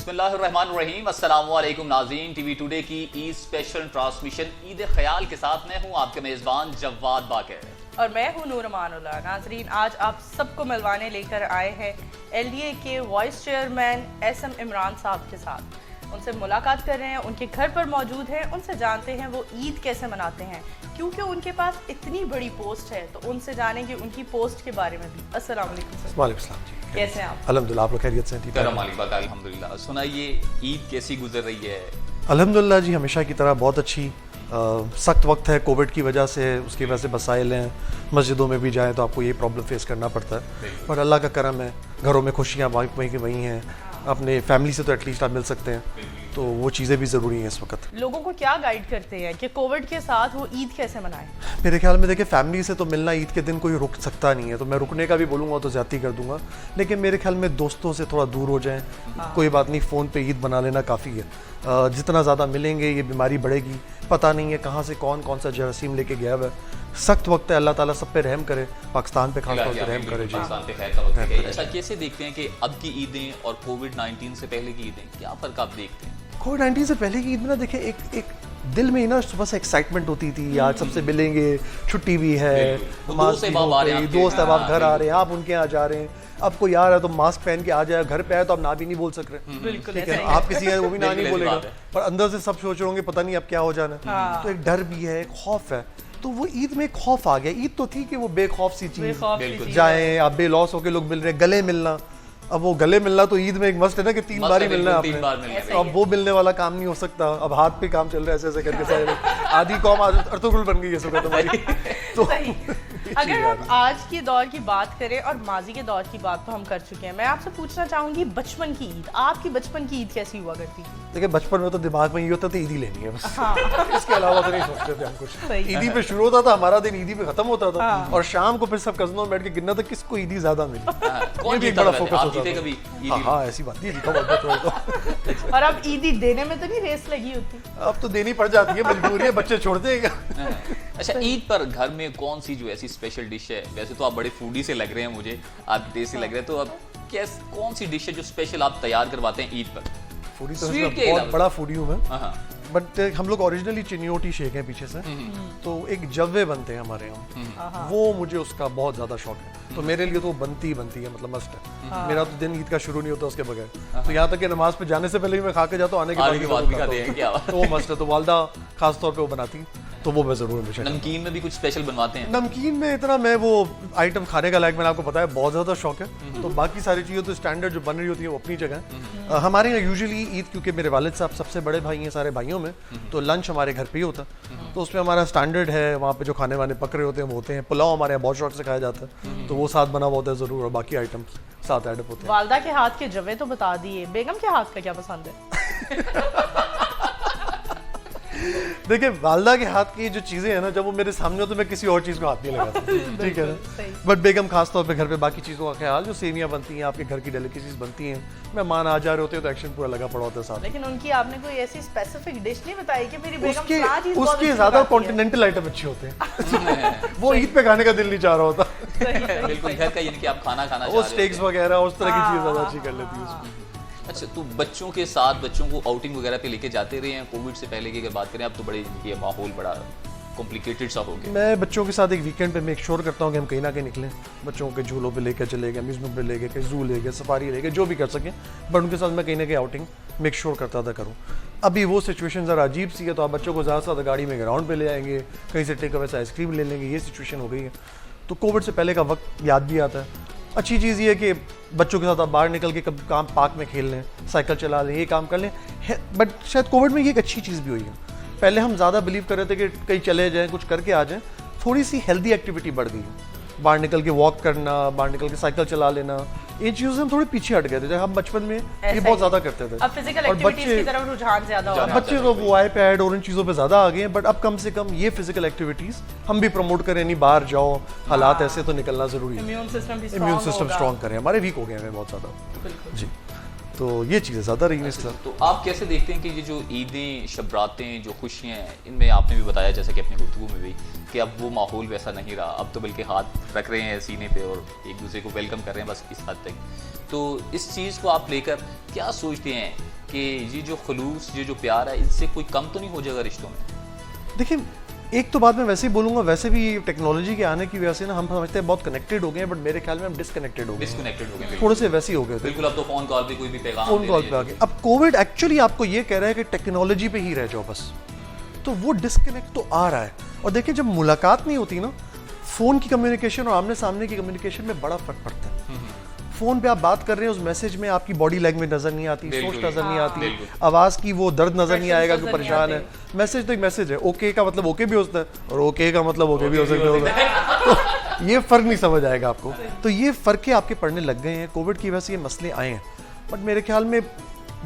बिस्मिल्लाहिर्रहमानिर्रहीम, अस्सलामुअलैकुम नाज़रीन। टीवी टुडे की ईद स्पेशल ट्रांसमिशन ईद ख्याल के साथ मैं हूं आपके मेज़बान जवाद बाकर और मैं हूं नूर अमानुल्लाह। नाजरीन, आज आप सबको मिलवाने लेकर आए हैं LDA के वाइस चेयरमैन SM इमरान साहब के साथ। उनसे मुलाकात कर रहे हैं, उनके घर पर मौजूद हैं, उनसे जानते हैं वो ईद कैसे मनाते हैं, क्योंकि उनके पास इतनी बड़ी पोस्ट है तो उनसे जानेंगे उनकी पोस्ट के बारे में भी। अस्सलाम वालेकुम। वालेकुम सलाम जी, कैसे हैं आप? अल्हम्दुलिल्लाह, आप लोग खैरियत से हैं? अल्हम्दुलिल्लाह। सुनाइए, ईद कैसी गुजर रही है? अल्हम्दुलिल्लाह जी, हमेशा की तरह बहुत अच्छी। सख्त वक्त है कोविड की वजह से, उसकी वजह से मसाइल हैं। मस्जिदों में भी जाएँ तो आपको ये प्रॉब्लम फेस करना पड़ता है, पर अल्लाह का करम है, घरों में खुशियाँ वहीं की वहीं हैं। अपने फैमिली से तो एटलीस्ट आप मिल सकते हैं, तो वो चीज़ें भी ज़रूरी हैं इस वक्त। लोगों को क्या गाइड करते हैं कि कोविड के साथ वो ईद कैसे मनाएं? मेरे ख्याल में देखिए, फैमिली से तो मिलना ईद के दिन कोई रुक सकता नहीं है, तो मैं रुकने का भी बोलूँगा तो ज़्यादती कर दूंगा। लेकिन मेरे ख्याल में दोस्तों से थोड़ा दूर हो जाएं, कोई बात नहीं, फ़ोन पे ईद बना लेना काफ़ी है। जितना ज़्यादा मिलेंगे ये बीमारी बढ़ेगी, पता नहीं है कहाँ से कौन सा जरासीम लेके गया हुआ है। सख्त वक्त है, अल्लाह ताला सब पे रहम करे, पाकिस्तान पे खास तौर पे रहम करे जी। पाकिस्तान पे खैर का वक्त है। अच्छा, कैसे देखते हैं कि अब की ईदें और कोविड-19 से पहले की ईदें, क्या फ़र्क आप देखते हैं? कोविड-19 से पहले की ईद में ना, देखिए एक दिल में ही ना सुबह से एक्साइटमेंट होती थी, आज सबसे मिलेंगे, छुट्टी भी है, दोस्त अहबाब घर आ रहे हैं, आप उनके यहाँ जा रहे हैं। अब कोई आ रहा है तो मास्क पहन के आ जाए, घर पे आए तो आप ना भी नहीं बोल सक रहे, बिल्कुल, ठीक है, आप किसी वो भी ना नहीं बोलेगा, पर अंदर से सब सोच रहे होंगे पता नहीं अब क्या हो जाना है। तो एक डर भी है, एक खौफ है, तो वो ईद में एक खौफ आ गया। ईद तो थी कि वो बेखौफ सी चीज, जाए आप बेलौस होके लोग मिल रहे, गले मिलना। अब वो गले मिलना तो ईद में एक मस्त है ना कि 3 बार ही मिलना है आपने, तो अब वो मिलने वाला काम नहीं हो सकता। अब हाथ पे काम चल रहा है, ऐसे करके सारे आधी कौम अर्तुगरुल बन गई है सुबह तुम्हारी। तो अगर हम आज के दौर की बात करें और माजी के दौर की बात तो हम कर चुके हैं, मैं आपसे पूछना चाहूंगी बचपन की ईद, आपकी बचपन की ईद कैसी हुआ करती थी? देखिए, बचपन में तो दिमाग में ये होता था ईदी लेनी है बस, इसके अलावा तो नहीं सोचते थे हम कुछ। ईदी पे शुरू होता था हमारा दिन, ईदी पे खत्म होता था, और शाम को फिर सब कजनों में बैठ के गिनना था किसको ईदी ज्यादा मिली। ये भी एक बड़ा फोकस होता था। हाँ, ऐसी बात नहीं, और अब ईदी देने में तो नहीं रेस लगी होती? अब तो देनी पड़ जाती है, मजबूरी है, बच्चे छोड़ते हैं। अच्छा, ईद पर घर में कौन सी जो ऐसी स्पेशल डिश है? वैसे तो आप बड़े फूडी से लग रहे हैं मुझे, आप देसी लग रहे हैं, तो अब कौन सी डिश है जो स्पेशल आप तैयार करवाते हैं ईद पर? फूडी तो बहुत बड़ा फूडी हूँ मैं, बट हम लोग ओरिजिनली चिनियोटी शेख हैं पीछे से, तो एक जव्वे बनते हैं हमारे यहाँ, वो मुझे उसका बहुत ज्यादा शौक है, तो मेरे लिए तो बनती है, मतलब मस्त है। मेरा तो दिन ईद का शुरू नहीं होता उसके बगैर, तो यहाँ तक कि नमाज पे जाने से पहले भी मैं खा के जाता हूँ, आने के बाद भी खाते हैं, तो वो मस्त है। तो वालदा खास तौर पे वो बनाती, तो वो मैं जरूर हमेशा। नमकीन में भी कुछ स्पेशल बनवाते हैं? नमकीन में इतना मैं वो आइटम खाने का लायक, मैंने आपको बताया, बहुत ज्यादा शौक है, तो बाकी सारी चीजें तो स्टैंडर्ड जो बन रही होती है वो अपनी जगह है। हमारे यहाँ यूजुअली ईद, क्योंकि मेरे वालिद साहब सबसे बड़े भाई हैं सारे भाइयों में, तो लंच हमारे घर पे ही होता है, तो उसमें हमारा स्टैंडर्ड है, वहाँ पे जो खाने वाने पक रहे होते हैं वो होते हैं। पुलाव हमारे यहाँ बहुत शौक से खाया जाता है, तो वो साथ बना हुआ होता है जरूर, और बाकी आइटम साथ ऐड होते हैं। वालदा के हाथ के जवे तो बता दिए, बेगम के हाथ का क्या पसंद है? देखिए, वालदा के हाथ की जो चीजें हैं ना, जब वो मेरे सामने हो तो मैं किसी और चीज को हाथ नहीं लगाता, ठीक है ना। बट बेगम खास तौर पे घर पे बाकी चीजों का ख्याल, जो सेवियां बनती हैं, आपके घर की डेलिकेसीज बनती हैं, मेहमान आ जा रहे होते हैं तो एक्शन पूरा लगा पड़ा होता है साथ। लेकिन उनकी आपने कोई ऐसी स्पेसिफिक डिश नहीं बताई कि मेरी बेगम उसके ज्यादा कॉन्टिनेंटल आइटम अच्छे होते हैं। वो ईद पे खाने का दिल नहीं चाह रहा होता, बिल्कुल घर का, यानी कि आप खाना खाना, वो स्टेक्स वगैरह उस तरह की चीज ज्यादा अच्छी कर लेती है उसमें। अच्छा, तो बच्चों के साथ, बच्चों को आउटिंग वगैरह पे लेके जाते रहे हैं? कोविड से पहले की अगर बात करें, अब तो बड़े ये माहौल बड़ा कॉम्प्लिकेटेड सा हो गया। मैं बच्चों के साथ एक वीकेंड पे मेक श्योर करता हूँ कि हम कहीं ना कहीं निकलें, बच्चों के झूलों पे लेकर चले गए, अम्यूजमेंट पे ले गए, कहीं जू ले गए, सफारी ले गए, जो भी कर सकें, बट उनके साथ मैं कहीं ना कहीं आउटिंग मेक श्योर करता था करूँ। अभी वो सिचुएशन ज़रा अजीब सी है, तो आप बच्चों को ज़्यादा से ज़्यादा गाड़ी में ग्राउंड पे ले आएंगे, कहीं से टेक अवे से आइसक्रीम ले लेंगे, ये सिचुएशन हो गई है। तो कोविड से पहले का वक्त याद भी आता है। अच्छी चीज़ ये है कि बच्चों के साथ आप बाहर निकल के कभी काम पार्क में खेल लें, साइकिल चला लें, ये काम कर लें, बट शायद कोविड में ये एक अच्छी चीज़ भी हुई है। पहले हम ज़्यादा बिलीव कर रहे थे कि कहीं चले जाएं, कुछ करके आ जाएं, थोड़ी सी हेल्दी एक्टिविटी बढ़ गई है, बाहर निकल के वॉक करना, बाहर निकल के साइकिल चला लेना, इन चीज़ों से हम थोड़ी पीछे हट गए थे। हम बचपन में ये बहुत ज़्यादा करते थे, अब फिजिकल एक्टिविटीज की तरफ रुझान ज़्यादा हो रहा है, बच्चे तो वो आईपैड और इन चीज़ों पे ज़्यादा आ गए हैं, बट अब कम से कम ये फिजिकल एक्टिविटीज़ हम भी प्रमोट करें, नहीं बाहर जाओ, हालात ऐसे तो निकलना ज़रूरी है, इम्यून सिस्टम स्ट्रॉन्ग करें, हमारे वीक हो गए हैं बहुत ज़्यादा जी, तो ये चीज़ें ज़्यादा रही हैं इस तरह। तो आप कैसे देखते हैं कि ये जो ईदें, शब-रातें, जो खुशियाँ हैं, इनमें आपने भी बताया जैसे कि अपनी गुफ्तगू में भी कि अब वो माहौल वैसा नहीं रहा, अब तो बल्कि हाथ रख रहे हैं सीने पे और एक दूसरे को वेलकम कर रहे हैं, बस इस हद तक। तो इस चीज़ को आप लेकर क्या सोचते हैं कि ये जो खलूस, ये जो प्यार है, इससे कोई कम तो नहीं हो जाएगा रिश्तों में? देखिए, एक तो बात मैं वैसे ही बोलूँगा, वैसे भी टेक्नोलॉजी के आने की वजह से ना हम समझते हैं बहुत कनेक्टेड हो गए हैं, बट मेरे ख्याल में हम डिसकनेक्टेड हो गए, डिस्कनेक्टेड हो गए थोड़े से वैसे ही हो गए थे। बिल्कुल। अब तो फोन कॉल पे कोई भी पैगाम फोन दे कॉल रही पे है। आ गए। अब कोविड एक्चुअली आपको ये कह रहा है कि टेक्नोलॉजी पे ही रह जाओ बस, तो वो डिस्कनेक्ट तो आ रहा है। और देखिए, जब मुलाकात नहीं होती ना, फोन की कम्युनिकेशन और आमने सामने की कम्युनिकेशन में बड़ा फर्क पड़ता है। फोन पे आप बात कर रहे हैं, उस मैसेज में आपकी बॉडी लैंग्वेज नजर नहीं आती, सोच बिल्कुल। नजर नहीं आती, बिल्कुल। आवाज की वो दर्द नजर नहीं Expressions आएगा कि नजर नहीं परेशान है। आते। मैसेज तो एक मैसेज है, ओके का मतलब ओके भी हो सकता है और ओके का मतलब ओके भी हो सकता है। तो ये फर्क नहीं समझ आएगा आपको। तो ये फर्क आपके पड़ने लग गए हैं, कोविड की वजह से ये मसले आए हैं। बट मेरे ख्याल में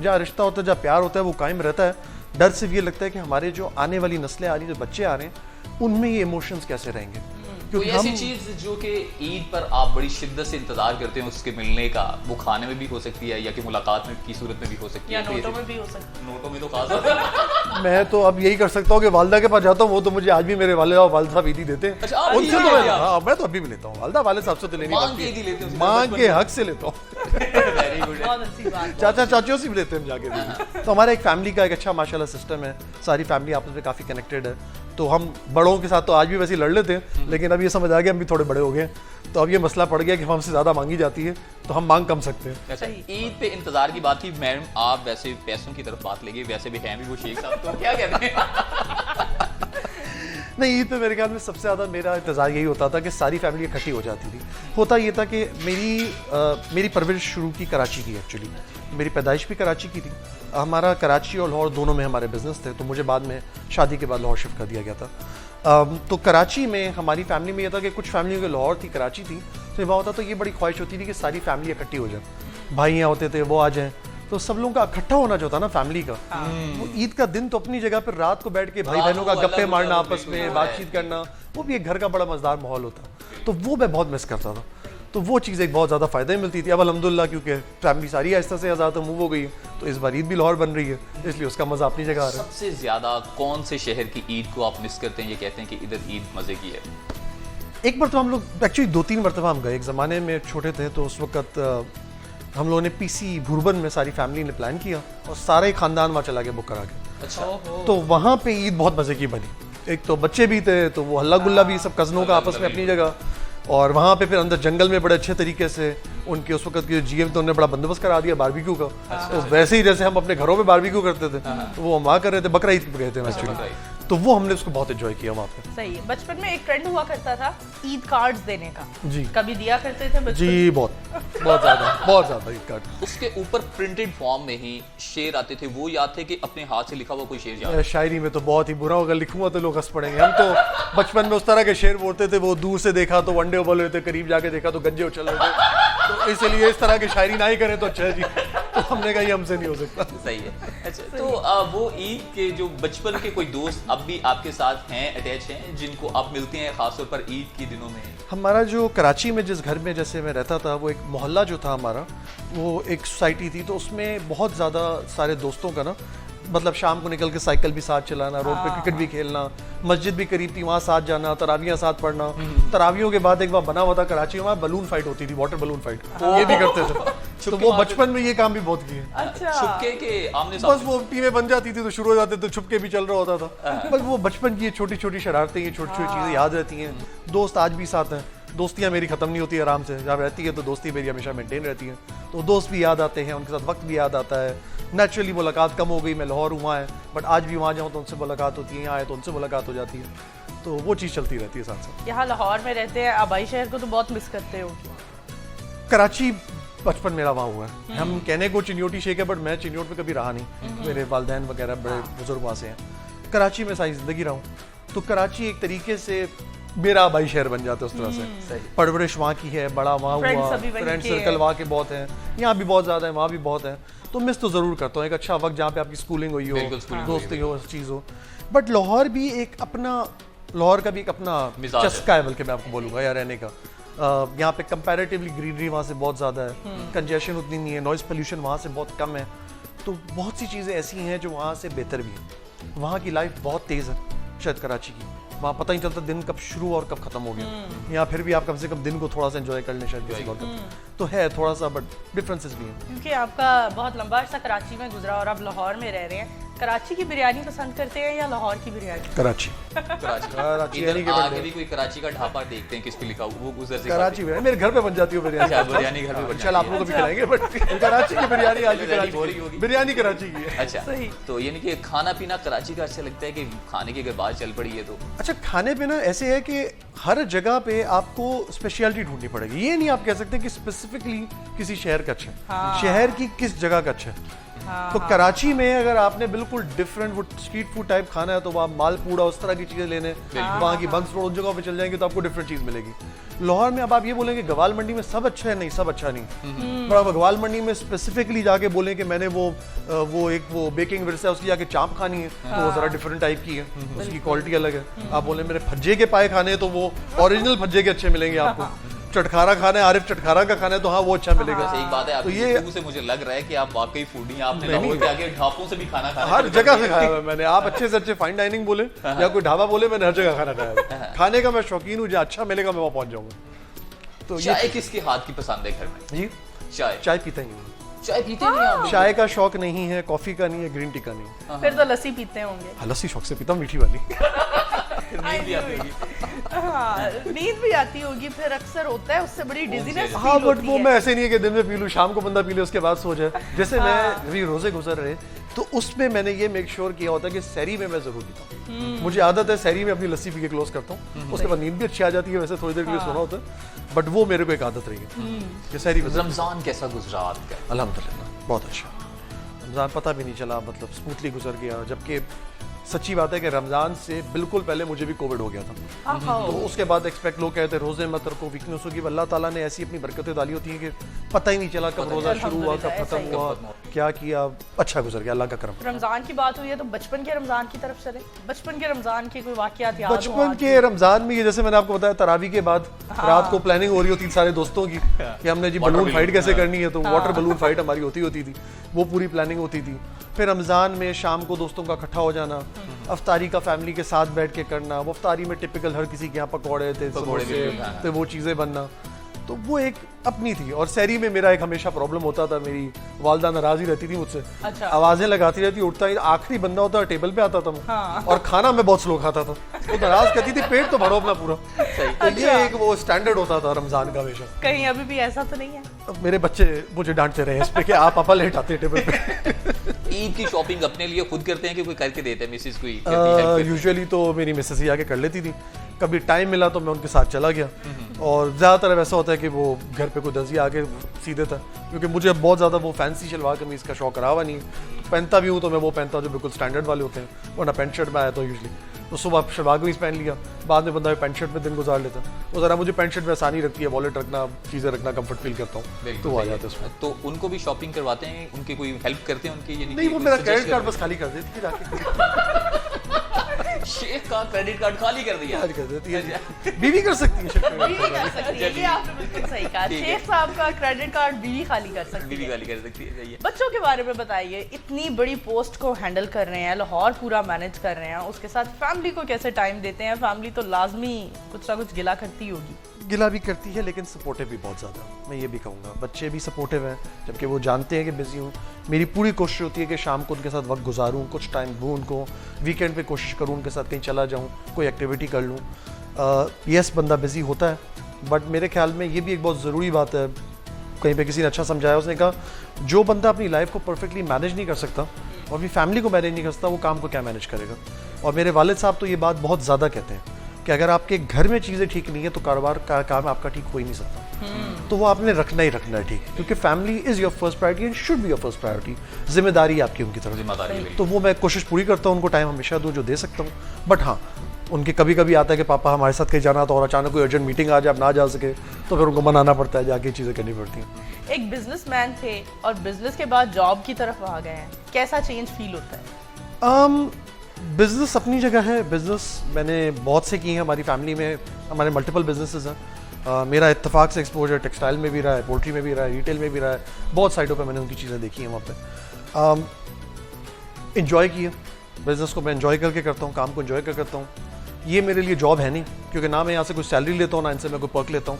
जहाँ रिश्ता होता है, जहाँ प्यार होता है, वो कायम रहता है। डर सिर्फ ये लगता है कि हमारे जो आने वाली नस्लें आ रही हैं, जो बच्चे आ रहे हैं, उनमें ये इमोशंस कैसे रहेंगे। कोई ऐसी चीज जो कि ईद पर आप बड़ी शिद्दत से इंतजार करते हैं उसके मिलने का, वो खाने में भी हो सकती है या कि मुलाकात में की सूरत में भी हो सकती या है? नोटों में भी हो सकता है। नोटों में तो खास बात है। मैं तो अब यही कर सकता हूँ कि वालदा के पास जाता हूँ, वो तो मुझे आज भी मेरे वाले और वालिद साहब ईदी देते हैं। अच्छा, आप उनसे ईदी तो लेते मैं, हैं आप? हाँ, मैं तो अभी भी लेता हूँ। वालदा वाले साहब से तो लेनी मांग पड़ती के है। ईदी लेते हैं, मांग के हक से लेता हूँ। Very good. बहुत अच्छी बात। चाचा चाचियों से भी लेते हैं हम जाके भी। तो हमारा एक फैमिली का एक अच्छा माशाल्लाह सिस्टम है, सारी फैमिली आपस में काफ़ी कनेक्टेड है। तो हम बड़ों के साथ तो आज भी वैसे ही लड़ लेते हैं, लेकिन अब ये समझ आ गया हम भी थोड़े बड़े हो गए, तो अब ये मसला पड़ गया कि हमसे ज़्यादा मांगी जाती है, तो हम मांग कम सकते हैं। अच्छा, ईद पे इंतजार की बात की मैडम, आप वैसे पैसों की तरफ बात लेंगे, वैसे भी हैं भी वो शेख साहब, तो क्या कहते हैं? नहीं, ईद पे मेरे ख्याल में सबसे ज़्यादा मेरा इंतज़ार यही होता था कि सारी फैमिली इकट्ठी हो जाती थी। होता ये था कि मेरी परवरिश शुरू की कराची की, एक्चुअली मेरी पैदाइश भी कराची की थी। हमारा कराची और लाहौर दोनों में हमारे बिजनेस थे, तो मुझे बाद में शादी के बाद लाहौर शिफ्ट कर दिया गया था। तो कराची में हमारी फैमिली में ये था कि कुछ फैमिलियों के लाहौर थी, कराची थी, तो वहाँ होता तो ये बड़ी ख्वाहिश होती थी कि सारी फैमिली इकट्ठी हो जाए, भाई यहाँ होते थे वो आ जाएँ, तो सब लोगों का इकट्ठा होना जो था ना फैमिली का, वो ईद का दिन तो अपनी जगह पर रात को बैठ के भाई बहनों का गप्पे मारना, आपस में बातचीत करना, वो भी एक घर का बड़ा मजेदार माहौल होता, तो वो मैं बहुत मिस करता था। तो वो चीज़ एक बहुत ज़्यादा फ़ायदा मिलती थी। अब अल्हम्दुलिल्लाह क्योंकि फैमिली सारी आहिस्ता से आज़ाद मूव हो गई है, तो इस बार ईद भी लाहौर बन रही है, इसलिए उसका मज़ा अपनी जगह आ रहा है। सबसे ज्यादा कौन से शहर की ईद को आप मिस करते हैं, ये कहते हैं कि इधर ईद मजे की है? एक बार तो हम लोग एक्चुअली 2-3 मरतबा हम गए। एक ज़माने में छोटे थे, तो उस वक्त हम लोगों ने पीसी भूरबन में सारी फैमिली ने प्लान किया और सारे ख़ानदान वहाँ चला गया बुक करा के। अच्छा, तो वहाँ पे ईद बहुत मज़े की बनी। एक तो बच्चे भी थे, तो वो हल्ला गुल्ला भी सब कज़नों का आपस में अपनी जगह, और वहाँ पे फिर अंदर जंगल में बड़े अच्छे तरीके से उनके उस वक्त के जीएम तो उन्होंने बड़ा बंदोबस्त करा दिया बारबेक्यू का। तो वैसे ही जैसे हम अपने घरों में बारबेक्यू करते थे, तो वो हम वहाँ कर रहे थे। बकरा ईद पे गए थे एक्चुअली, तो वो हमने उसको बहुत एंजॉय किया वहाँ पे। सही है। बचपन में एक ट्रेंड हुआ करता था ईद कार्ड्स देने का। जी कभी दिया करते थे बचपन जी, बहुत ज़्यादा ईद कार्ड। उसके ऊपर प्रिंटेड फॉर्म में ही शेर आते थे, वो याद थे कि अपने हाथ से लिखा हुआ कोई शेर याद? शायरी में तो बहुत ही बुरा होगा, लिखूंगा तो लोग हंस पड़ेंगे। हम तो बचपन में उस तरह के शेर बोलते थे, वो दूर से देखा तो वनडे उबल रहे थे, करीब जाके देखा तो गंजे उछल रहे थे, तो इसलिए इस तरह की शायरी ना ही करें तो अच्छा है जी। तो हमने कहा ये हमसे नहीं हो सकता। सही है। अच्छा, तो वो ईद के जो बचपन के कोई दोस्त अब भी आपके साथ हैं, अटैच हैं, जिनको आप मिलते हैं खासतौर पर ईद के दिनों में? हमारा जो कराची में जिस घर में जैसे मैं रहता था, वो एक मोहल्ला जो था हमारा, वो एक सोसाइटी थी, तो उसमें बहुत ज़्यादा सारे दोस्तों का ना, मतलब शाम को निकल के साइकिल भी साथ चलाना, रोड पे क्रिकेट भी खेलना, मस्जिद भी करीब थी, वहाँ साथ जाना, तरावियाँ साथ पढ़ना। तरावियों के बाद एक बार बना हुआ था कराची में, वहाँ बलून फाइट होती थी, वाटर बलून फाइट, ये भी करते थे। तो वो बचपन में ये काम भी बहुत किए। अच्छा, छुपके के आमने बस सामने? वो टीमें बन जाती थी तो शुरू हो जाते, तो छुपके भी चल रहा होता था। बस वो बचपन की ये छोटी छोटी शरारतें, ये छोटी छोटी चीज़ें याद रहती हैं। दोस्त आज भी साथ हैं, दोस्तियाँ मेरी ख़त्म नहीं होती आराम से, जब रहती है तो दोस्ती मेरी हमेशा मेंटेन रहती है। तो दोस्त भी याद आते हैं, उनके साथ वक्त भी याद आता है। नेचुरली मुलाकात कम हो गई, मैं लाहौर हुआ है, बट आज भी वहाँ जाऊँ तो उनसे मुलाकात होती है, यहाँ आए तो उनसे मुलाकात हो जाती है, तो वो चीज़ चलती रहती है साथ साथ। यहाँ लाहौर में रहते हैं, आबाई शहर को तो बहुत मिस करते हो? कराची बचपन मेरा वहाँ हुआ है। हम कहने को चिन्योटी शेख है, बट मैं चिन्योट में कभी रहा नहीं, मेरे वालिदैन वगैरह बड़े बुजुर्ग वहाँ से हैं। कराची में सारी ज़िंदगी रहा हूँ, तो कराची एक तरीके से मेरा आबाई शहर बन जाता है उस तरह से। परवरिश वहाँ की है, बड़ा वहाँ हुआ, फ्रेंड सर्कल वहाँ के बहुत हैं, यहाँ भी बहुत ज़्यादा है, वहाँ भी बहुत है, तो मिस तो ज़रूर करता हूँ। एक अच्छा वक्त जहाँ पे आपकी स्कूलिंग हुई हो, दोस्ती हो, चीज़ हो। बट लाहौर भी एक अपना, लाहौर का भी एक अपना चस्का है, बल्कि मैं आपको बोलूँगा यार रहने का। यहाँ पे कंपैरेटिवली ग्रीनरी वहाँ से बहुत ज़्यादा है, कंजेशन उतनी नहीं है, नॉइज़ पोल्यूशन वहाँ से बहुत कम है, तो बहुत सी चीज़ें ऐसी हैं जो वहाँ से बेहतर भी हैं। वहाँ की लाइफ बहुत तेज़ है शायद कराची की, वहाँ पता ही चलता दिन कब शुरू और कब खत्म हो गया। यहाँ फिर भी आप कम से कम दिन को थोड़ा सा एंजॉय कर लें शायद किसी और का। तो है थोड़ा सा, बट डिफरेंसेस भी हैं। क्योंकि आपका बहुत लंबा अर्सा कराची में गुजरा और आप लाहौर में रह रहे हैं, कराची की बिरयानी पसंद करते हैं या लाहौर की बिरयानी? कराची। कराची यानी कि आगे भी कोई कराची का ढाबा देखते हैं किस पे लिखा हुआ, वो उधर से कराची बिरयानी मेरे घर पे बन जाती है बिरयानी। अच्छा, बिरयानी घर पे बन चल आप लोग को भी खिलाएंगे, बट कराची की बिरयानी आज भी बिरयानी कराची बोरी की होगी। बिरयानी कराची की है। अच्छा, सही। तो यानी कि खाना पीना कराची का अच्छा लगता है कि खाने की अगर बात चल पड़ी है तो? अच्छा, खाने पे ना ऐसे है कि हर जगह पे आपको स्पेशलिटी ढूंढनी पड़ेगी। ये नहीं आप कह सकते कि स्पेसिफिकली किसी शहर का अच्छा है, शहर की किस जगह का अच्छा है। तो कराची में अगर आपने बिल्कुल डिफरेंट वो स्ट्रीट फूड टाइप खाना है तो आप मालपूड़ा उस तरह की चीज़ें लेने, वहाँ की बंस रोड उन जगहों पे चल जाएंगे तो आपको डिफरेंट चीज़ मिलेगी। लाहौर में अब आप ये बोलेंगे गवाल मंडी में सब अच्छा है, नहीं सब अच्छा नहीं। पर आप गवाल मंडी में स्पेसिफिकली जाके बोलें कि मैंने वो बेकिंग विरसा है उसकी जाके चाप खानी है तो वो ज़रा डिफरेंट टाइप की है, उसकी क्वालिटी अलग है। आप बोले मेरे भज्जे के पाए खाने हैं तो वो ओरिजिनल भज्जे के अच्छे मिलेंगे आपको। चटखारा खाना है, आरिफ चटखारा का खाना है तो हाँ वो अच्छा मिलेगा। सही बात है, तो आपकी ये गुफ्तगू से मुझे लग रहा है कि आप वाकई फूडी हैं। आपने लाहौर के आगे ढाबों से भी खाना खाया, हर जगह से खाया है मैंने। आप अच्छे से अच्छे फाइन डाइनिंग बोले या कोई ढाबा बोले, मैंने हर जगह खाना खाया है। खाने का मैं शौकीन हूँ, जो अच्छा मिलेगा मैं वहाँ पहुँच जाऊँगा। तो चाय किसके हाथ की पसंद है घर में? जी चाय चाय पीता ही नहीं। चाय पीते नहीं आप? चाय का शौक नहीं है, कॉफी का नहीं है, ग्रीन टी का नहीं है। फिर तो लस्सी पीते होंगे। हाँ, लस्सी शौक से पीता हूँ, मीठी वाली। नींद भी आती होगी। हाँ, नींद भी आती होगी, फिर अक्सर होता है उससे बड़ी डिजीनेस हाँ, बट वो मैं ऐसे नहीं है कि दिन में पी लूँ, शाम को बंदा पी ले उसके बाद सो जाए। जैसे मैं अभी रोजे गुजर रहे तो उसमें मैंने ये मेक श्योर किया होता है कि सहरी में मैं जरूर पीता हूँ। मुझे आदत है सहरी में अपनी लस्सी पी के क्लोज करता हूँ, उसके बाद नींद भी अच्छी आ जाती है। वैसे थोड़ी देर के लिए सोना होता है, बट वो मेरे को एक आदत रही है कि सहरी में। रमजान कैसा गुजरा आपका? अल्हम्दुलिल्लाह बहुत अच्छा। रमज़ान पता भी नहीं चला, मतलब स्मूथली गुजर गया। जबकि सच्ची बात है कि रमज़ान से बिल्कुल पहले मुझे भी कोविड हो गया था। तो उसके बाद एक्सपेक्ट लोग कहते हैं रोज़े मत रखो, वीकनेस होगी। अल्लाह ताला ने ऐसी अपनी बरकतें डाली होती हैं कि पता ही नहीं चला कब रोज़ा शुरू हुआ, कब खत्म हुआ, क्या किया। अच्छा गुजर गया, अल्लाह का करम। रमजान की बात हुई है तो बचपन के रमजान की तरफ चले। बचपन के रमजान के कोई वाकयात याद हो? बचपन के रमज़ान में ये जैसे मैंने आपको बताया, तरावी के बाद रात को प्लानिंग हो रही होती थी सारे दोस्तों की कि हमने जी बलून फाइट कैसे करनी है। तो वाटर बलून फाइट हमारी होती थी, वो पूरी प्लानिंग होती थी। फिर रमज़ान में शाम को दोस्तों का इकट्ठा हो जाना, अफ्तारी का फैमिली के साथ बैठ के करना। वो अफ्तारी में टिपिकल हर किसी के यहाँ पकौड़े थे, समोसे थे, वो चीज़ें बनना, तो वो एक अपनी थी। और सहरी में मेरा एक हमेशा प्रॉब्लम होता था, मेरी वालदा नाराज ही रहती थी मुझसे। अच्छा। आवाज़ें लगाती रहती, उठता ही आखिरी बंदा होता, टेबल पे आता था मैं। और खाना मैं बहुत स्लो खाता था, वो नाराज कहती थी पेट तो भरो अपना पूरा। तो ये एक वो स्टैंडर्ड होता था रमज़ान का हमेशा। कहीं अभी भी ऐसा तो नहीं है? अब मेरे बच्चे मुझे डांटते रहे इस पे कि आप पापा लेट आते टेबल पे। ईद की शॉपिंग अपने लिए खुद करते हैं कि कोई करके देते हैं? मिसेस को ईद करती है, हेल्प यूजुअली तो मेरी मिसेस ही आके कर लेती थी। कभी टाइम मिला तो मैं उनके साथ चला गया। और ज़्यादातर ऐसा होता है कि वो घर पे कोई दर्जी आके सी देता, क्योंकि मुझे बहुत ज़्यादा वो फैंसी शलवार कमीज़ का शौक रहा हुआ नहीं। पहनता भी हूँ तो मैं वो पहनता हूँ जो बिल्कुल स्टैंडर्ड वाले होते हैं, वरना पैंट शर्ट में आया तो यूजली तो सुबह शलवार कमीज़ पहन लिया, बाद में बंदा पैंट शर्ट में दिन गुजार लेता। वो ज़रा मुझे पैंट शर्ट में आसानी रखती है, वॉलेट रखना, चीज़ें रखना कंफर्ट फील करता हूँ, तो वो आ जाता है उसमें। तो उनको भी शॉपिंग करवाते हैं, उनके कोई हेल्प करते हैं उनकी? नहीं, वो मेरा क्रेडिट कार्ड बस खाली कर देती थी जाके। शेख का क्रेडिट कार्ड खाली कर दिया? खाली कर देती है, बीवी कर सकती है। बीवी कर सकती है, ये आपने बिल्कुल सही कहा। शेख साहब का क्रेडिट कार्ड बीवी खाली कर सकती बीवी है। खाली कर सकती है, सही है। बच्चों के बारे में बताइए, इतनी बड़ी पोस्ट को हैंडल कर रहे हैं, लाहौर पूरा मैनेज कर रहे हैं, उसके साथ फैमिली को कैसे टाइम देते हैं? फैमिली तो लाजमी कुछ ना कुछ गिला करती होगी। गिला भी करती है, लेकिन सपोर्टिव भी बहुत ज़्यादा, मैं ये भी कहूँगा। बच्चे भी सपोर्टिव हैं, जबकि वो जानते हैं कि बिज़ी हूँ। मेरी पूरी कोशिश होती है कि शाम को उनके साथ वक्त गुजारूँ, कुछ टाइम दूँ उनको, वीकेंड पे कोशिश करूँ उनके साथ कहीं चला जाऊँ, कोई एक्टिविटी कर लूँ। यस, बंदा बिज़ी होता है, बट मेरे ख्याल में ये भी एक बहुत ज़रूरी बात है। कहीं पे किसी ने अच्छा समझाया, उसने कहा जो बंदा अपनी लाइफ को परफेक्टली मैनेज नहीं कर सकता और अपनी फैमिली को मैनेज नहीं कर सकता, वो काम को क्या मैनेज करेगा। और मेरे वालिद साहब तो ये बात बहुत ज़्यादा कहते हैं कि अगर आपके घर में चीज़ें ठीक नहीं है तो कारोबार का काम आपका ठीक हो ही नहीं सकता। तो वो आपने रखना ही रखना है ठीक, क्योंकि family is your first priority and should be your first priority. जिम्मेदारी आपकी उनकी तरफ, जिम्मेदारी। तो वो मैं कोशिश पूरी करता हूँ, उनको टाइम हमेशा दूँ जो दे सकता हूँ। बट हाँ, उनके कभी कभी आता है कि पापा हमारे साथ कहीं जाना, तो और अचानक कोई अर्जेंट मीटिंग आ जाए, आप ना जा सके, तो फिर उनको मनाना पड़ता है, जाके चीज़ें करनी पड़ती हैं। एक बिजनेसमैन थे और बिजनेस के बाद जॉब की तरफ आ गए हैं, कैसा चेंज फील होता है? बिज़नेस अपनी जगह है। बिज़नेस मैंने बहुत से किए हैं, हमारी फैमिली में हमारे मल्टीपल बिजनेसेस हैं। मेरा इत्तेफाक से एक्सपोजर टेक्सटाइल में भी रहा है, पोल्ट्री में भी रहा है, रिटेल में भी रहा है, बहुत साइडों पे मैंने उनकी चीज़ें देखी हैं वहाँ पे। इंजॉय किए, बिज़नेस को मैं इंजॉय करके करता हूँ, काम को इंजॉय कर करता हूँ। ये मेरे लिए जॉब है नहीं, क्योंकि ना मैं यहाँ से कोई सैलरी लेता हूँ ना इनसे मैं कोई पर्क लेता हूँ,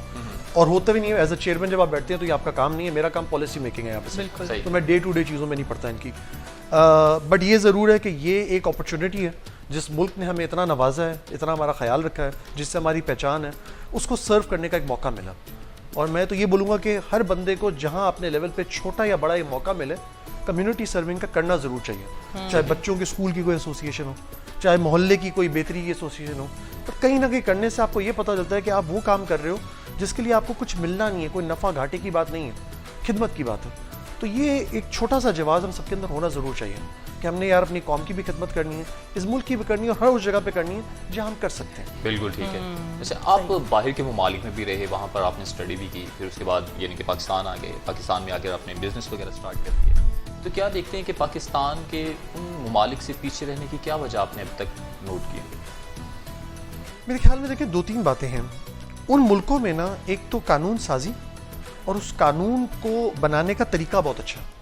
और होता भी नहीं है। एज अ चेयरमैन जब आप बैठते हैं तो ये आपका काम नहीं है, मेरा काम पॉलिसी मेकिंग है यहाँ पे। बिल्कुल सही। तो मैं डे टू डे चीज़ों में नहीं पड़ता इनकी। बट ये ज़रूर है कि ये एक अपॉर्चुनिटी है, जिस मुल्क ने हमें इतना नवाजा है, इतना हमारा ख्याल रखा है, जिससे हमारी पहचान है, उसको सर्व करने का एक मौका मिला। और मैं तो ये बोलूँगा कि हर बंदे को जहाँ अपने लेवल पे छोटा या बड़ा ये मौका मिले, कम्युनिटी सर्विंग का करना ज़रूर चाहिए। चाहे बच्चों के स्कूल की कोई एसोसिएशन हो, चाहे मोहल्ले की कोई बेहतरी की एसोसिएशन हो, पर कहीं ना कहीं करने से आपको ये पता चलता है कि आप वो काम कर रहे हो जिसके लिए आपको कुछ मिलना नहीं है, कोई नफ़ा घाटे की बात नहीं है, खिदमत की बात है। तो ये एक छोटा सा जवाब हम सबके अंदर होना ज़रूर चाहिए कि हमने यार अपनी कौम की भी खिदमत करनी है, इस मुल्क की भी करनी है, और हर उस जगह पे करनी है जहाँ हम कर सकते हैं। बिल्कुल ठीक है। जैसे आप बाहर के ममालिक में भी रहे, वहाँ पर आपने स्टडी भी की, फिर उसके बाद यानी कि पाकिस्तान आ गए, पाकिस्तान में आकर अपने बिजनेस वगैरह स्टार्ट कर दिए, तो क्या देखते हैं कि पाकिस्तान के उन ममालिक से पीछे रहने की क्या वजह आपने अब तक नोट की? मेरे ख्याल में देखिए 2-3 बातें हैं। उन मुल्कों में ना एक तो कानून साजी और उस कानून को बनाने का तरीका बहुत अच्छा है।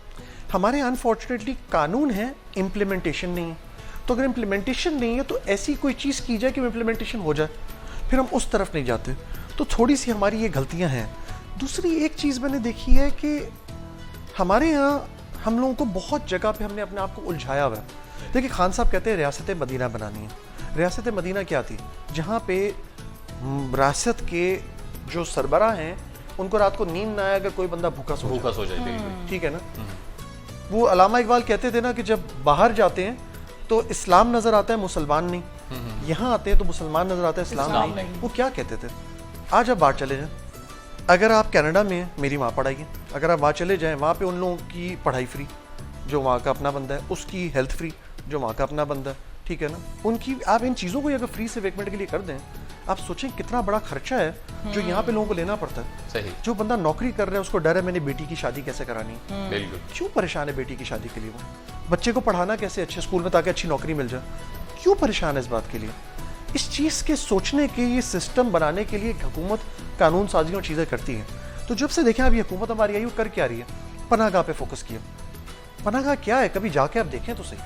हमारे अनफॉर्चुनेटली कानून है, इम्प्लीमेंटेशन नहीं है। तो अगर इम्प्लीमेंटेशन नहीं है तो ऐसी कोई चीज़ की जाए कि इम्प्लीमेंटेशन हो जाए, फिर हम उस तरफ नहीं जाते। तो थोड़ी सी हमारी ये गलतियां हैं। दूसरी एक चीज़ मैंने देखी है कि हमारे यहाँ हम लोगों को बहुत जगह पे हमने अपने आप को उलझाया हुआ है। देखिए खान साहब कहते हैं रियासत मदीना बनानी है। रियासत मदीना क्या थी? जहाँ पे रियासत के जो सरबराह हैं उनको रात को नींद ना आए अगर कोई बंदा भूखा सो जाए। बिल्कुल ठीक है ना। वो अलामा इकबाल कहते थे ना कि जब बाहर जाते हैं तो इस्लाम नजर आता है, मुसलमान नहीं। यहाँ आते हैं तो मुसलमान नजर आता है, इस्लाम नहीं। वो क्या कहते थे? आज आप बाहर चले जाएं, अगर आप कनाडा में हैं, मेरी माँ पढ़ाई है, अगर आप वहाँ चले जाएं, वहाँ पे उन लोगों की पढ़ाई फ्री जो वहाँ का अपना बंदा है, उसकी हेल्थ फ्री जो वहाँ का अपना बंदा है, ठीक है ना। उनकी आप इन चीज़ों को अगर फ्री से 1 मिनट के लिए कर दें, आप सोचें कितना बड़ा खर्चा है जो यहाँ पे लोगों को लेना पड़ता है। सही। जो बंदा नौकरी कर रहा है उसको डर है मैंने बेटी की शादी कैसे करानी है। बिल्कुल। क्यों परेशान है बेटी की शादी के लिए? वो बच्चे को पढ़ाना कैसे अच्छे स्कूल में ताकि अच्छी नौकरी मिल जाए, क्यों परेशान है इस बात के लिए? इस चीज़ के सोचने के, ये सिस्टम बनाने के लिए हुकूमत कानून साजियों और चीज़ें करती है। तो जब से देखें अभी हुकूमत हमारी आई, वो कर क्या रही है? पनाहगाह पे फोकस किया। पनाहगाह क्या है? कभी जाके आप देखें तो सही,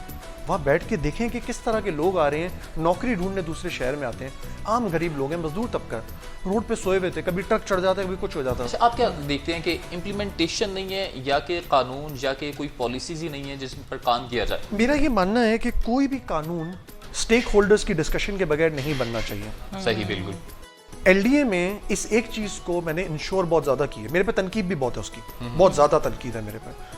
वहाँ बैठ के देखें कि किस तरह के लोग आ रहे हैं, नौकरी ढूंढने दूसरे शहर में आते हैं, आम गरीब लोग हैं, मजदूर तबका, रोड पे सोए हुए थे, कभी ट्रक चढ़ जाता है, कभी कुछ हो जाता है। अच्छा, आप क्या देखते हैं कि इम्प्लीमेंटेशन नहीं है, या कि कानून या कि कोई पॉलिसीज ही नहीं है जिस पर काम किया जाए? मेरा ये मानना है कि कोई भी कानून स्टेक होल्डर्स की डिस्कशन के बगैर नहीं बनना चाहिए। सही। बिल्कुल। एलडीए में इस एक चीज़ को मैंने इंश्योर बहुत ज़्यादा की है। मेरे पे तनकीद भी बहुत है उसकी, बहुत ज़्यादा तनकीद है मेरे पे।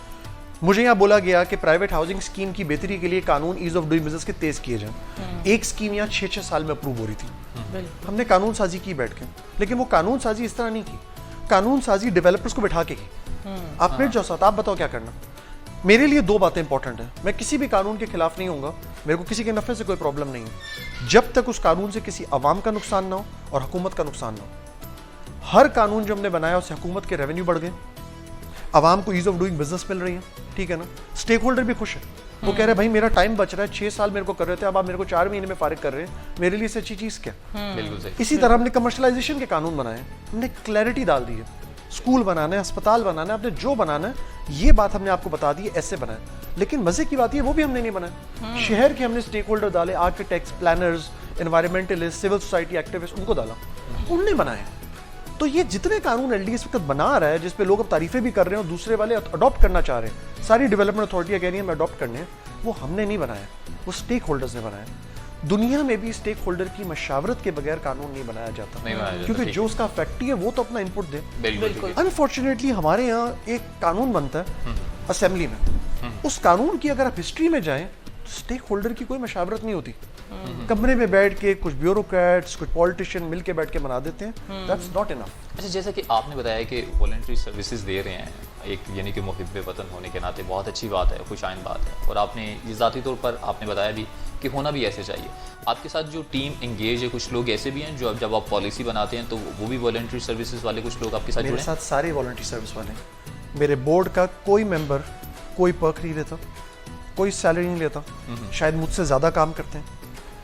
मुझे यहाँ बोला गया कि प्राइवेट हाउसिंग स्कीम की बेहतरी के लिए कानून ईज ऑफ डूइंग बिजनेस के तेज किए जाएं। एक स्कीम यहाँ 6-6 साल में अप्रूव हो रही थी। हमने कानून साजी की बैठ के, लेकिन वो कानून साजी इस तरह नहीं की। कानून साजी डेवलपर्स को बैठा के की। आप मिट जाओ साथ, आप बताओ क्या करना। मेरे लिए 2 बातें इंपॉर्टेंट है। मैं किसी भी कानून के खिलाफ नहीं होऊंगा, मेरे को किसी के नफे से कोई प्रॉब्लम नहीं है, जब तक उस कानून से किसी अवाम का नुकसान ना हो और हुकूमत का नुकसान ना हो। हर कानून जो हमने बनाया उससे हुकूमत के रेवेन्यू बढ़ गए, अवाम को ईज ऑफ डूइंग बिजनेस मिल रही है, ठीक है ना। स्टेक होल्डर भी खुश है, वो कह रहे हैं भाई मेरा टाइम बच रहा है, 6 साल मेरे को कर रहे थे, अब आप मेरे को 4 महीने में फारिग कर रहे हैं, मेरे लिए इससे अच्छी चीज़ क्या? बिल्कुल सही। इसी तरह हमने कमर्शलाइजेशन के कानून बनाए, हमने क्लैरिटी डाल दी है। स्कूल बनाना है, अस्पताल बनाना है, आपने जो बनाना है ये बात हमने आपको बता दी है, ऐसे बनाए। लेकिन मजे की बात ये वो भी हमने नहीं बनाया। शहर के हमने स्टेक होल्डर डाले, architects, planners, environmentalist, civil society activist, उनको डाला, उनने बनाए। तो ये जितने कानून एलडीए इस वक्त बना रहा है, जिस पे लोग अब तारीफें भी कर रहे हैं और दूसरे वाले अडॉप्ट करना चाह रहे हैं, सारी डेवलपमेंट अथॉरिटियां कह रही हैं हम अडॉप्ट करने हैं, वो हमने नहीं बनाया, वो स्टेक होल्डर्स ने बनाया। दुनिया में भी स्टेक होल्डर की मशावरत के बगैर कानून नहीं बनाया जाता, क्योंकि जो उसका फैक्ट्री है वो तो अपना इनपुट दे। बिल्कुल। अनफॉर्चुनेटली हमारे यहाँ एक कानून बनता है असेंबली में, उस कानून की अगर आप हिस्ट्री में जाएं तो स्टेक होल्डर की कोई मशावरत नहीं होती। कमरे में बैठ के कुछ ब्यूरोक्रेट्स, कुछ पॉलिटिशियन मिल के बैठ के बना देते हैं, दैट्स नॉट इनफ। अच्छा, जैसा कि आपने बताया कि वॉलंटरी सर्विसेज दे रहे हैं, एक यानी कि मुहिब्बे वतन होने के नाते बहुत अच्छी बात है, खुशाइन बात है, और आपने ये ज़ाती तौर पर आपने बताया भी कि होना भी ऐसे चाहिए। आपके साथ जो टीम एंगेज है, कुछ लोग ऐसे भी हैं जो जब आप पॉलिसी बनाते हैं तो वो भी वॉलंटरी सर्विसेज वाले कुछ लोग आपके साथ जुड़े मेरे साथ सारे वॉलंटरी सर्विस वाले। मेरे बोर्ड का कोई मेंबर कोई पर्क नहीं लेता, कोई सैलरी नहीं लेता, शायद मुझसे ज़्यादा काम करते हैं।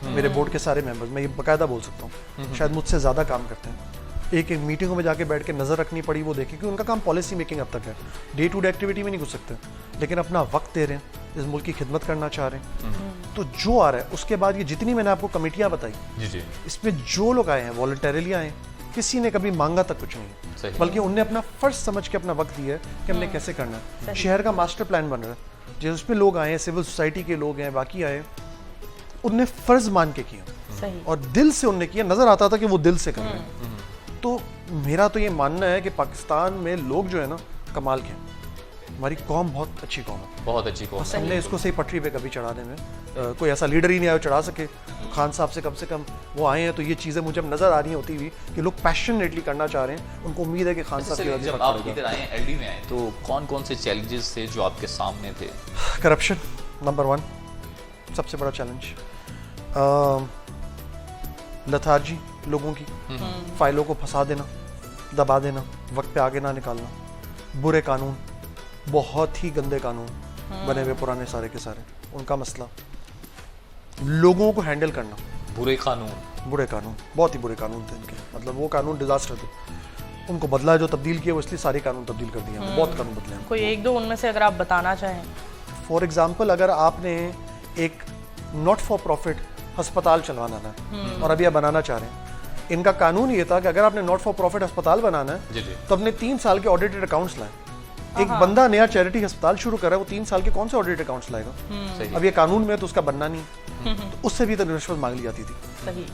मेरे बोर्ड के सारे मेंबर्स, मैं ये बाकायदा बोल सकता हूँ, शायद मुझसे ज़्यादा काम करते हैं। एक एक मीटिंगों में जाके बैठ के नज़र रखनी पड़ी, वो देखें, क्योंकि उनका काम पॉलिसी मेकिंग अब तक है, डे टू डे एक्टिविटी में नहीं घुस सकते, लेकिन अपना वक्त दे रहे हैं, इस मुल्क की खिदमत करना चाह रहे हैं। तो जो आ रहा है उसके बाद ये जितनी मैंने आपको कमेटियाँ बताई, जी जी इसमें जो लोग आए हैं वॉलंटरीली आए हैं, किसी ने कभी मांगा तक कुछ नहीं, सही। बल्कि उनने अपना फर्ज समझ के अपना वक्त दिया है कि हमने कैसे करना है। शहर का मास्टर प्लान बन रहा है, जिस उसमें लोग आए हैं, सिविल सोसाइटी के लोग हैं, बाकी आए, उनने फर्ज मान के किया सही। और दिल से उनने किया, नजर आता था कि वो दिल से कर रहे हैं। तो मेरा तो ये मानना है कि पाकिस्तान में लोग जो है ना कमाल के हैं, हमारी कौम बहुत अच्छी कौम है, बहुत अच्छी कौन हमने इसको सही पटरी पे कभी चढ़ाने में कोई ऐसा लीडर ही नहीं आया चढ़ा सके। तो खान साहब से कम वो आए हैं, तो ये चीज़ें मुझे अब नज़र आ रही होती हुई कि लोग पैशनेटली करना चाह रहे हैं, उनको उम्मीद है कि खान साहब की वजह से जब फर्क आप पड़ेगा। इधर आए एलडी में आए तो कौन कौन से चैलेंजेस थे जो आपके सामने थे? करप्शन नंबर 1 सबसे बड़ा चैलेंज, लथार्जी लोगों की, फाइलों को फंसा देना, दबा देना, वक्त पे आगे ना निकालना, बुरे कानून, बहुत ही गंदे कानून बने हुए पुराने सारे के सारे, उनका मसला, लोगों को हैंडल करना, बुरे कानून, बुरे कानून, बहुत ही बुरे कानून थे इनके, मतलब वो कानून डिजास्टर थे, उनको बदला जो तब्दील किया वो इसलिए सारे कानून तब्दील कर दिए, बहुत कानून बदले हैं। कोई एक दो उनमें से अगर आप बताना चाहें। फॉर एग्जाम्पल, अगर आपने एक नॉट फॉर प्रॉफिट अस्पताल चलवाना है और अभी आप बनाना चाह रहे हैं, इनका कानून ये था कि अगर आपने नॉट फॉर प्रॉफिट अस्पताल बनाना है जी जी तो अपने 3 साल के ऑडिटेड अकाउंट्स लाएं। एक बंदा नया चैरिटी अस्पताल शुरू कर रहा है, वो 3 साल के कौन से ऑडिटेड अकाउंट्स लाएगा? सही। अब ये कानून में है तो उसका बनना नहीं, तो उससे भी तो रिश्वत मांग ली जाती थी। सही।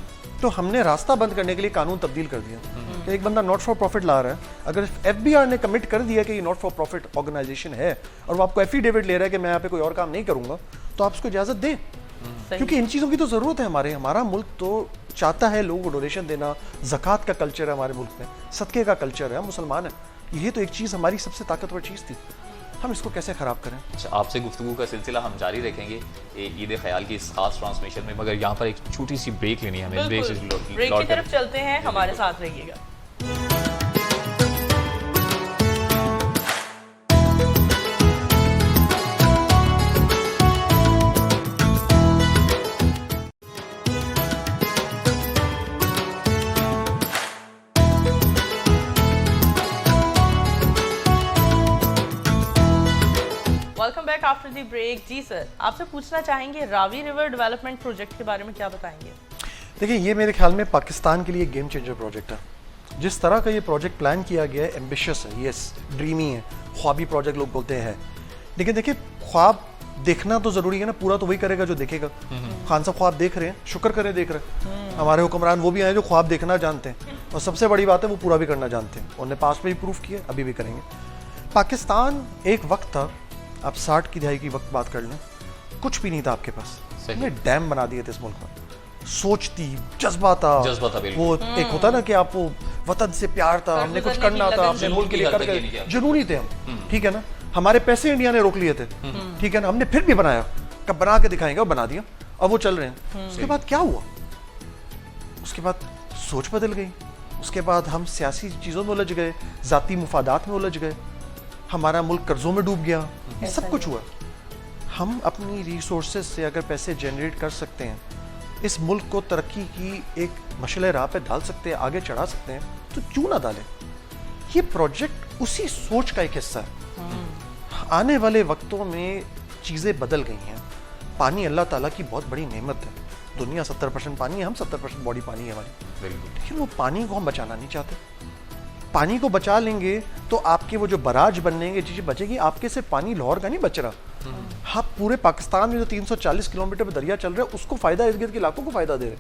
तो हमने रास्ता बंद करने के लिए कानून तब्दील कर दिया कि एक बंदा नॉट फॉर प्रॉफिट ला रहा है, अगर एफबीआर ने कमिट कर दिया कि ये नॉट फॉर प्रॉफिट ऑर्गेनाइजेशन है और वो आपको एफिडेविट ले रहा है कि मैं यहाँ पे कोई और काम नहीं करूंगा, तो आप उसको इजाजत दें, क्योंकि इन चीज़ों की तो ज़रूरत है। हमारा मुल्क तो चाहता है लोगों को डोनेशन देना, ज़कात का कल्चर है हमारे मुल्क में, सदक़े का कल्चर है, हम मुसलमान हैं, ये तो एक चीज़ हमारी सबसे ताकतवर चीज़ थी, हम इसको कैसे ख़राब करें? अच्छा, आपसे गुफ्तगू का सिलसिला हम जारी रखेंगे ईद ख्याल की इस खास ट्रांसमिशन में, मगर यहाँ पर एक छोटी सी ब्रेक लेनी है हमें। ब्रेक से ब्रेक की तरफ चलते हैं, हमारे साथ रहिएगा। Welcome back after the break. Ji sir, आपसे पूछना चाहेंगे रावी रिवर डेवलपमेंट प्रोजेक्ट के बारे में क्या बताएंगे? देखिए, ये मेरे ख्याल में पाकिस्तान के लिए गेम चेंजर प्रोजेक्ट है। जिस तरह का ये प्रोजेक्ट प्लान किया गया है, एम्बिशियस है, यस, ड्रीमी है, ख्वाबी प्रोजेक्ट लोग बोलते हैं, लेकिन देखिए ख्वाब देखना तो ज़रूरी है ना, पूरा तो वही करेगा जो देखेगा। खान साहब ख्वाब देख रहे हैं, शुक्र करें देख रहे हैं। हमारे हुक्मरान वो भी आए जो ख्वाब देखना जानते हैं, और सबसे बड़ी बात है वो पूरा भी करना जानते हैं। उन्होंने पास्ट में भी प्रूफ किया, अभी भी करेंगे। पाकिस्तान एक वक्त था, आप 60 की दहाई की वक्त बात कर लें, कुछ भी नहीं था आपके पास, हमने डैम बना दिए थे इस मुल्क में, सोच थी, जज्बा था, बिल्कुल। वो एक होता ना कि आपको वतन से प्यार था, हमने कुछ करना था, अपने मुल्क के लिए करके जुनूनी थे हम, ठीक है ना। हमारे पैसे इंडिया ने रोक लिए थे, ठीक है ना, हमने फिर भी बनाया, कब बना के दिखाएंगे, और बना दिया, अब वो चल रहे हैं। उसके बाद क्या हुआ? उसके बाद सोच बदल गई, उसके बाद हम सियासी चीज़ों में उलझ गए, ज़ाती मुफादात में उलझ गए, हमारा मुल्क कर्जों में डूब गया, ये सब कुछ हुआ। हम अपनी रिसोर्सेज से अगर पैसे जनरेट कर सकते हैं, इस मुल्क को तरक्की की एक मशले राह पे डाल सकते हैं, आगे चढ़ा सकते हैं, तो क्यों ना डालें? ये प्रोजेक्ट उसी सोच का एक हिस्सा है। आने वाले वक्तों में चीज़ें बदल गई हैं। पानी अल्लाह ताला की बहुत बड़ी नेमत है, दुनिया 70% पानी है, हम 70% बॉडी पानी है हमारी, लेकिन वो पानी को हम बचाना नहीं चाहते। पानी को बचा लेंगे तो आपके वो जो बराज बनेंगे, चीज़ें बचेगी, आपके से पानी लाहौर का नहीं बच रहा, हाँ पूरे पाकिस्तान में जो 340 किलोमीटर पर दरिया चल रहा है उसको फ़ायदा, इर्द गिर्द के इलाकों को फ़ायदा दे रहे,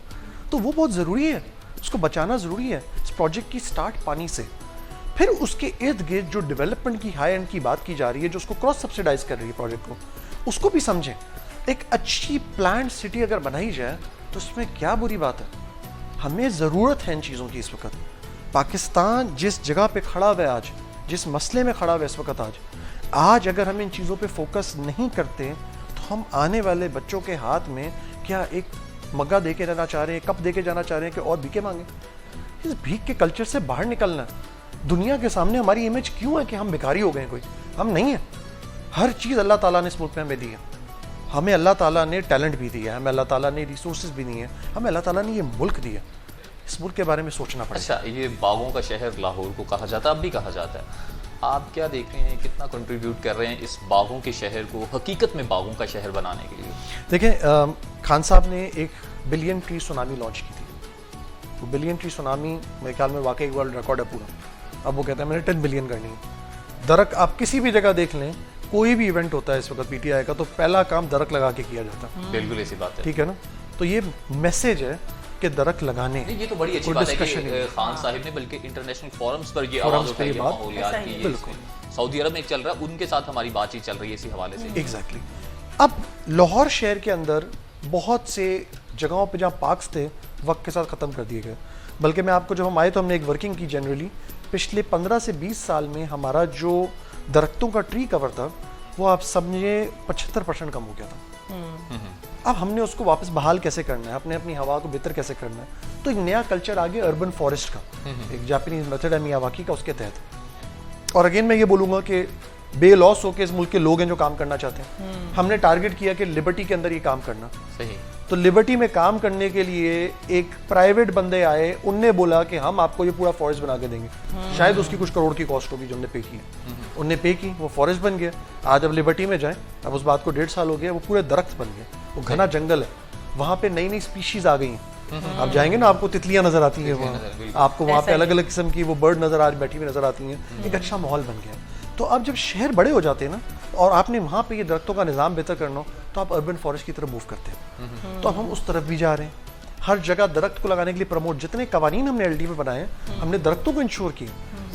तो वो बहुत ज़रूरी है, उसको बचाना ज़रूरी है। इस प्रोजेक्ट की स्टार्ट पानी से, फिर उसके इर्द गिर्द जो डेवलपमेंट की हाई एंड की बात की जा रही है, जो उसको क्रॉस सब्सिडाइज कर रही है प्रोजेक्ट को, उसको भी समझें। एक अच्छी प्लान्ड सिटी अगर बनाई जाए तो उसमें क्या बुरी बात है? हमें ज़रूरत है इन चीज़ों की इस वक्त। पाकिस्तान जिस जगह पे खड़ा हुआ है आज, जिस मसले में खड़ा हुआ है इस वक्त आज अगर हम इन चीज़ों पे फोकस नहीं करते तो हम आने वाले बच्चों के हाथ में क्या एक मग्गा दे के जाना चाह रहे हैं, कप दे के जाना चाह रहे हैं कि और भीखे मांगे? इस भीख के कल्चर से बाहर निकलना है। दुनिया के सामने हमारी इमेज क्यों है कि हम भिखारी हो गए? कोई हम नहीं है। हर चीज़ अल्लाह ताला ने इस मुल्क में हमें दी है। हमें अल्लाह ताला ने टैलेंट भी दिया है, हमें अल्लाह ताला ने रिसोर्सेज भी दिए हैं, हमें अल्लाह ताला ने ये मुल्क दिया। इस मुल्क के बारे में सोचना पड़ेगा। अच्छा, ये बागों का शहर लाहौर को कहा जाता है, अब भी कहा जाता है, आप क्या देख रहे हैं, कितना कंट्रीब्यूट कर रहे हैं इस बागों के शहर को हकीकत में बागों का शहर बनाने के लिए? देखें, खान साहब ने एक बिलियन ट्री सुनामी लॉन्च की थी। वो बिलियन ट्री सुनामी मेरे ख्याल में वाकई एक वर्ल्ड रिकॉर्ड है पूरा। अब वो कहते हैं मैंने 10 बिलियन करनी है। दरख्त आप किसी भी जगह देख लें, कोई भी इवेंट होता है इस वक्त पीटीआई का, तो पहला काम दरख्त लगा के किया जाता है। बिल्कुल ऐसी बात है। ठीक है ना? तो ये मैसेज है कि दरख्त लगाने। नहीं, ये तो बड़ी अच्छी कोई बात है discussion कि नहीं। खान साहब ने बल्कि इंटरनेशनल फोरम्स पर ये Forums आवाज पे उठाई ये है, बात- माहौलियात की, ये बिल्कुल। इसमें सऊदी अरब में एक चल रहा है, उनके साथ हमारी बातचीत चल रही है इसी हवाले से। एग्जैक्टली अब लाहौर शहर के अंदर बहुत से जगहों पे जहाँ पार्क्स थे वक्त के साथ ख़त्म कर दिए गए। बल्कि मैं आपको, जब हम आए तो हमने एक वर्किंग की जनरली, पिछले 15 से 20 साल में हमारा जो दरख्तों का ट्री कवर था वो आप समझे 75% कम हो गया था। अब हमने उसको वापस बहाल कैसे करना है, अपने अपनी हवा को बेहतर कैसे करना है, तो एक नया कल्चर आ गया अर्बन फॉरेस्ट का, एक जापानीज मेथड है मियावाकी का, उसके तहत। और अगेन मैं ये बोलूँगा कि बेलॉस होकर इस मुल्क के लोग हैं जो काम करना चाहते हैं। हमने टारगेट किया कि लिबर्टी के अंदर ये काम करना। सही। तो लिबर्टी में काम करने के लिए एक प्राइवेट बंदे आए, उनने बोला कि हम आपको ये पूरा फॉरेस्ट बना के देंगे। शायद उसकी कुछ करोड़ की कॉस्ट होगी जो हमने पे की। उनने पे की, वो फॉरेस्ट बन गया। आज अब लिबर्टी में जाएं, अब उस बात को 1.5 साल हो गया, वो पूरे दरख्त बन गए, वो घना जंगल है। वहाँ पे नई नई स्पीशीज आ गई हैं। आप जाएंगे ना, आपको तितलियां नजर आती हैं वहाँ, आपको वहाँ पे अलग अलग किस्म की वो बर्ड नजर बैठी हुई नजर आती हैं। एक अच्छा माहौल बन गया। तो अब जब शहर बड़े हो जाते हैं ना, और आपने वहाँ पे ये दरख्तों का निज़ाम बेहतर करना हो, तो आप अर्बन फॉरेस्ट की तरफ मूव करते हैं। तो अब हम उस तरफ भी जा रहे हैं। हर जगह दरख्त को लगाने के लिए प्रमोट, जितने कवानीन हमने एलडी में बनाए हैं, हमने दरख्तों को इंश्योर किए।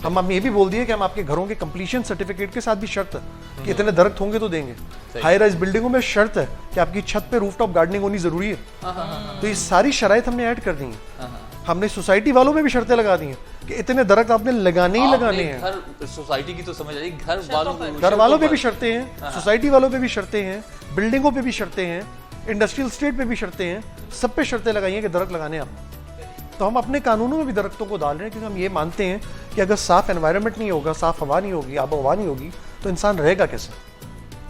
हम ये भी बोल दिए कि हम आपके घरों के कंप्लीशन सर्टिफिकेट के साथ भी शर्त है कि इतने दरख्त होंगे तो देंगे। हाई राइज बिल्डिंगों में शर्त है कि आपकी छत पे रूफटॉप गार्डनिंग होनी जरूरी है। तो ये सारी शराइत हमने ऐड कर दी हैं। हमने सोसाइटी वालों में भी शर्तें लगा दी हैं कि इतने दरख्त आपने लगाने ही लगाने हैं। घर सोसाइटी की तो समझ आई, घर वालों पे भी शर्तें हैं, सोसाइटी वालों पे भी शर्तें हैं, बिल्डिंगों पे भी शर्तें हैं, इंडस्ट्रियल स्टेट पे भी शर्तें हैं, सब पे शर्तें लगाई हैं कि दरख्त लगाने आप। तो हम अपने कानूनों में भी दरख्तों को डाल रहे हैं, क्योंकि हम ये मानते हैं कि अगर साफ एनवायरनमेंट नहीं होगा, साफ हवा नहीं होगी, आबो हवा नहीं होगी, तो इंसान रहेगा कैसे?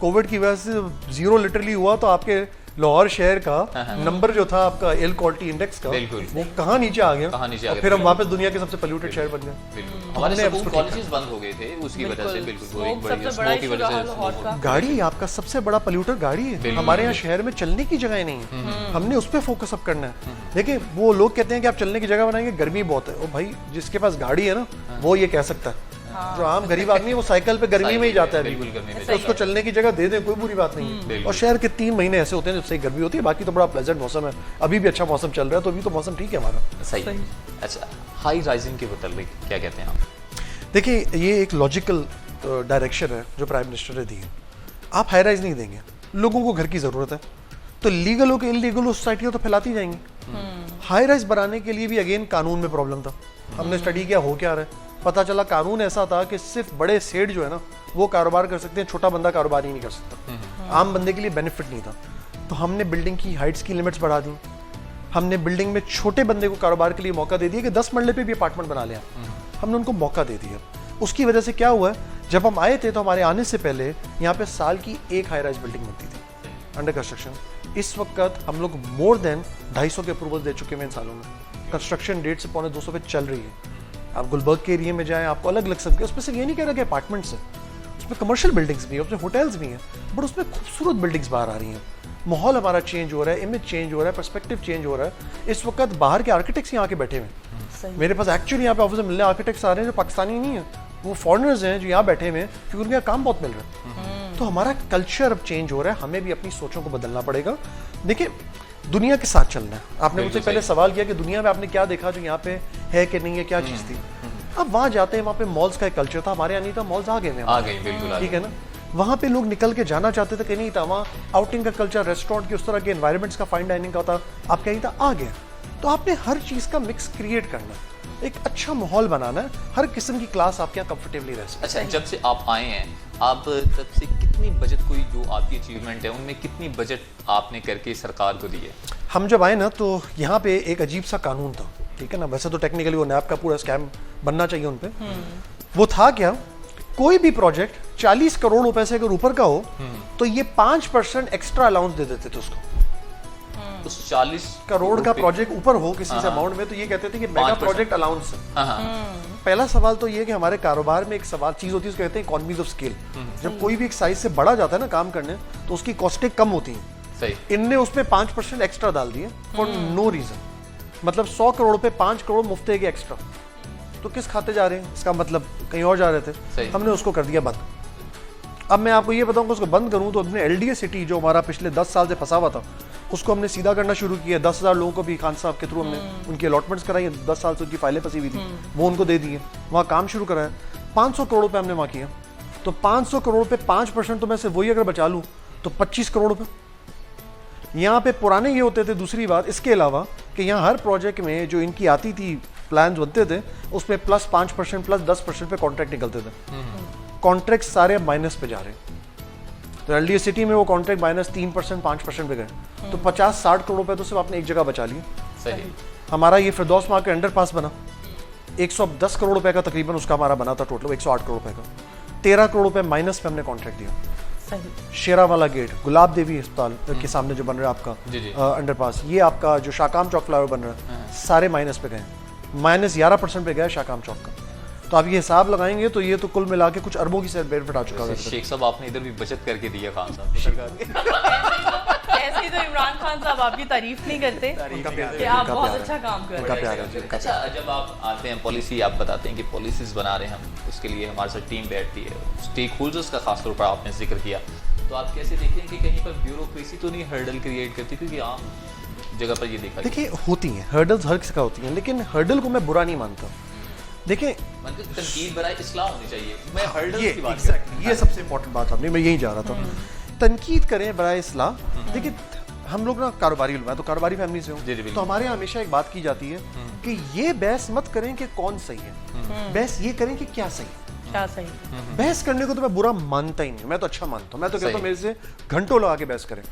कोविड की वजह से 0 लिटरली हुआ, तो आपके लाहौर शहर का नंबर जो था आपका एयर क्वालिटी इंडेक्स का, वो कहाँ नीचे आ गया, और फिर हम वापस दुनिया के सबसे पोल्यूटेड शहर बन गए। हमारे स्कूल कॉलेजेस बंद हो गए थे उसकी वजह से। बिल्कुल एक बड़ी स्मोक की वजह से। गाड़ी आपका सबसे बड़ा पोल्यूटर गाड़ी है। हमारे यहाँ शहर में चलने की जगह नहीं है, हमने उस पर फोकस अब करना है। देखिए, वो लोग कहते हैं कि आप चलने की जगह बनाएंगे, गर्मी बहुत है। ओ भाई, जिसके पास गाड़ी है ना, वो ये कह सकता है। जो आम गरीब आदमी है वो साइकिल पे गर्मी में ही जाता है, तो उसको चलने की जगह दे दें, कोई बुरी बात नहीं है। और शहर के 3 महीने ऐसे होते हैं जब सही गर्मी होती है, बाकी तो बड़ा प्लेजेंट मौसम है। अभी भी अच्छा मौसम चल रहा है, तो अभी तो मौसम ठीक है हमारा। सही। अच्छा, हाई राइजिंग के मुताबिक क्या कहते हैं आप? देखिए, ये एक लॉजिकल डायरेक्शन है जो प्राइम मिनिस्टर ने दी है। आप हाई राइज नहीं देंगे, लोगों को घर की ज़रूरत है, तो लीगल हो के इलीगल हो सोसाइटियाँ तो फैलाती जाएंगी। हाई राइज बनाने के लिए भी अगेन कानून में प्रॉब्लम था। हमने स्टडी किया हो क्या रहा है, पता चला कानून ऐसा था कि सिर्फ बड़े सेठ जो है ना वो कारोबार कर सकते हैं, छोटा बंदा कारोबार ही नहीं कर सकता। आम बंदे के लिए बेनिफिट नहीं था। तो हमने बिल्डिंग की हाइट्स की लिमिट्स बढ़ा दी। हमने बिल्डिंग में छोटे बंदे को कारोबार के लिए मौका दे दिया कि 10 मरले पे भी अपार्टमेंट बना लिया। हमने उनको मौका दे दिया। उसकी वजह से क्या हुआ, जब हम आए थे तो हमारे आने से पहले यहाँ पे साल की 1 हाई राइज बिल्डिंग बनती थी अंडर कंस्ट्रक्शन। इस वक्त हम लोग मोर देन 250 के अप्रूवल दे चुके हैं इन सालों में। कंस्ट्रक्शन 150 से 250 पे चल रही है। आप गुलबर्ग के एरिया में जाएं, आपको अलग अलग सबके, उसमें से ये नहीं कह रहा कि अपार्टमेंट्स है, उसमें कमर्शियल बिल्डिंग्स भी है, उसमें होटल्स भी हैं, बट उसमें खूबसूरत बिल्डिंग्स बाहर आ रही हैं। माहौल हमारा चेंज हो रहा है, इमेज चेंज हो रहा है, पर्सपेक्टिव चेंज हो रहा है। इस वक्त बाहर के आर्किटेक्ट्स यहाँ के बैठे हुए हैं। मेरे पास एक्चुअली यहाँ पे ऑफिस में मिलने आर्किटेक्ट्स आ रहे हैं जो पाकिस्तानी नहीं है, वो फॉरेनर्स हैं जो यहाँ बैठे हुए हैं, क्योंकि उनका काम बहुत मिल रहा है। तो हमारा कल्चर अब चेंज हो रहा है, हमें भी अपनी सोचों को बदलना पड़ेगा। देखिए, दुनिया के साथ चलना है। आपने मुझसे पहले सवाल किया कि दुनिया में आपने क्या देखा जो यहाँ पे है कि नहीं है, क्या चीज़ थी। अब वहाँ जाते हैं, वहाँ पे मॉल्स का एक कल्चर था, हमारे यहाँ नहीं था। मॉल्स आ गए, आ गए, बिल्कुल ठीक है ना। वहाँ पे लोग निकल के जाना चाहते थे कि नहीं था, वहाँ आउटिंग का कल्चर, रेस्टोरेंट की उस तरह के एनवायरनमेंट्स का, फाइन डाइनिंग का था। आप कहीं था, आ गया। तो आपने हर चीज़ का मिक्स क्रिएट करना है, एक अच्छा माहौल बनाना है, हर किस्म की क्लास आपके यहाँ कंफर्टेबली रह सके। अच्छा, जब से आप आए हैं, आप तब से कितनी बजट, कोई जो आपकी अचीवमेंट है उनमें कितनी बजट आपने करके सरकार को दी है? हम जब आए ना, तो यहाँ पे एक अजीब सा कानून था, ठीक है ना। वैसे तो टेक्निकली वो नैप का पूरा स्कैम बनना चाहिए उन पे। वो था क्या, कोई भी प्रोजेक्ट 40 करोड़ रुपए से अगर ऊपर का हो तो ये 5% एक्स्ट्रा अलाउंस दे देते थे उसको। उस 40 करोड़ का रुपए- प्रोजेक्ट ऊपर हो किसी से अमाउंट में, तो ये कहते थे कि मेगा 5%। प्रोजेक्ट अलाउंस है। हाँ हाँ पहला सवाल तो ये कि हमारे कारोबार में एक सवाल चीज होती है, उसको कहते हैं इकोनॉमीज ऑफ स्केल। जब कोई भी एक साइज से बड़ा जाता है ना काम करने, तो उसकी कॉस्टें कम होती हैं। सही। इनने उसमें 5% एक्स्ट्रा डाल दिए फॉर नो रीजन। मतलब 100 करोड़ पे 5 करोड़ मुफ्त के एक्स्ट्रा, तो किस खाते जा रहे हैं? इसका मतलब कहीं और जा रहे थे। सही। हमने उसको कर दिया बंद। अब मैं आपको ये बताऊंगा, उसको बंद करूं तो अपने एलडीए सिटी जो हमारा पिछले 10 साल से फंसा हुआ था, उसको हमने सीधा करना शुरू किया। 10,000 लोगों को भी खान साहब के थ्रू हमने उनकी अलॉटमेंट्स कराई। 10 साल से उनकी फाइलें फंसी हुई थी, वो उनको दे दिए, वहाँ काम शुरू कराया। 500 करोड़ रुपये हमने वहाँ किया। तो 500 करोड़ पे 5% तो मैं से वही अगर बचा लूँ तो 25 करोड़ रुपये। यहाँ पे पुराने ये होते थे। दूसरी बात इसके अलावा कि यहाँ हर प्रोजेक्ट में जो इनकी आती थी प्लान बनते थे, उस पर प्लस 5% प्लस 10% पे कॉन्ट्रैक्ट निकलते थे। कॉन्ट्रैक्ट सारे माइनस पे जा रहे हैं। तो एलडीए सिटी में वो कॉन्ट्रैक्ट माइनस 3% 5% पे गए। तो 50-60 करोड़ रुपए तो सिर्फ आपने एक जगह बचा लिए। सही। हमारा ये फिरदौस मार्केट अंडरपास बना, 110 करोड़ रुपए का तकरीबन उसका हमारा बना था टोटल, 108 करोड़ रुपए का। 13 करोड़ रुपए माइनस पे हमने कॉन्ट्रैक्ट दिया। सही। शेरावाला गेट, गुलाब देवी अस्पताल के सामने जो बन रहा है आपका जी, जी। अंडरपास, ये आपका जो शाकाम चौक फ्लाईओवर बन रहा है, सारे माइनस पे गए। माइनस 11% पे गया शाकाम चौक का। तो आप ये हिसाब लगाएंगे तो ये तो कुल मिला के कुछ अरबों की बेनिफिट आ चुका है। शेख साहब आपने इधर भी बचत करके दिया खान साहब। ऐसे ही तो इमरान खान साहब आपकी तारीफ नहीं करते कि आप बहुत अच्छा काम कर उनका रहे प्यार हैं। है। अच्छा, जब आप आते हैं पॉलिसी आप बताते हैं कि पॉलिसीज बना रहे हैं हम, उसके लिए हमारे साथ टीम बैठती है, स्टेक होल्डर्स का खासतौर पर आपने जिक्र किया, तो आप कैसे देखते हैं कि कहीं पर ब्यूरोक्रेसी तो नहीं हर्डल क्रिएट करती? क्योंकि आम जगह पर ये देखा देखिए होती हैं हर्डल्स, हर किसी का होती हैं, लेकिन हर्डल को मैं बुरा नहीं मानता। देखिए मतलब तनकीद बराए इस्लाह होनी चाहिए। मैं हर्डल ये की बात exactly, ये सबसे इम्पोर्टेंट बात आपने, मैं यही जा रहा था। तनकीद करें बराए इस्लाह। देखिए हम लोग ना कारोबारी लोग हैं, तो कारोबारी फैमिली से जी, जी, हूँ, बिल्कुल। तो हमारे यहाँ हमेशा एक बात की जाती है कि ये बहस मत करें कि कौन सही है, बहस ये करें कि क्या सही है। क्या सही। बहस करने को तो मैं बुरा मानता ही नहीं, मैं तो अच्छा मानता हूँ। मैं तो कहता हूँ सही। मेरे से घंटों लगा के बहस करें।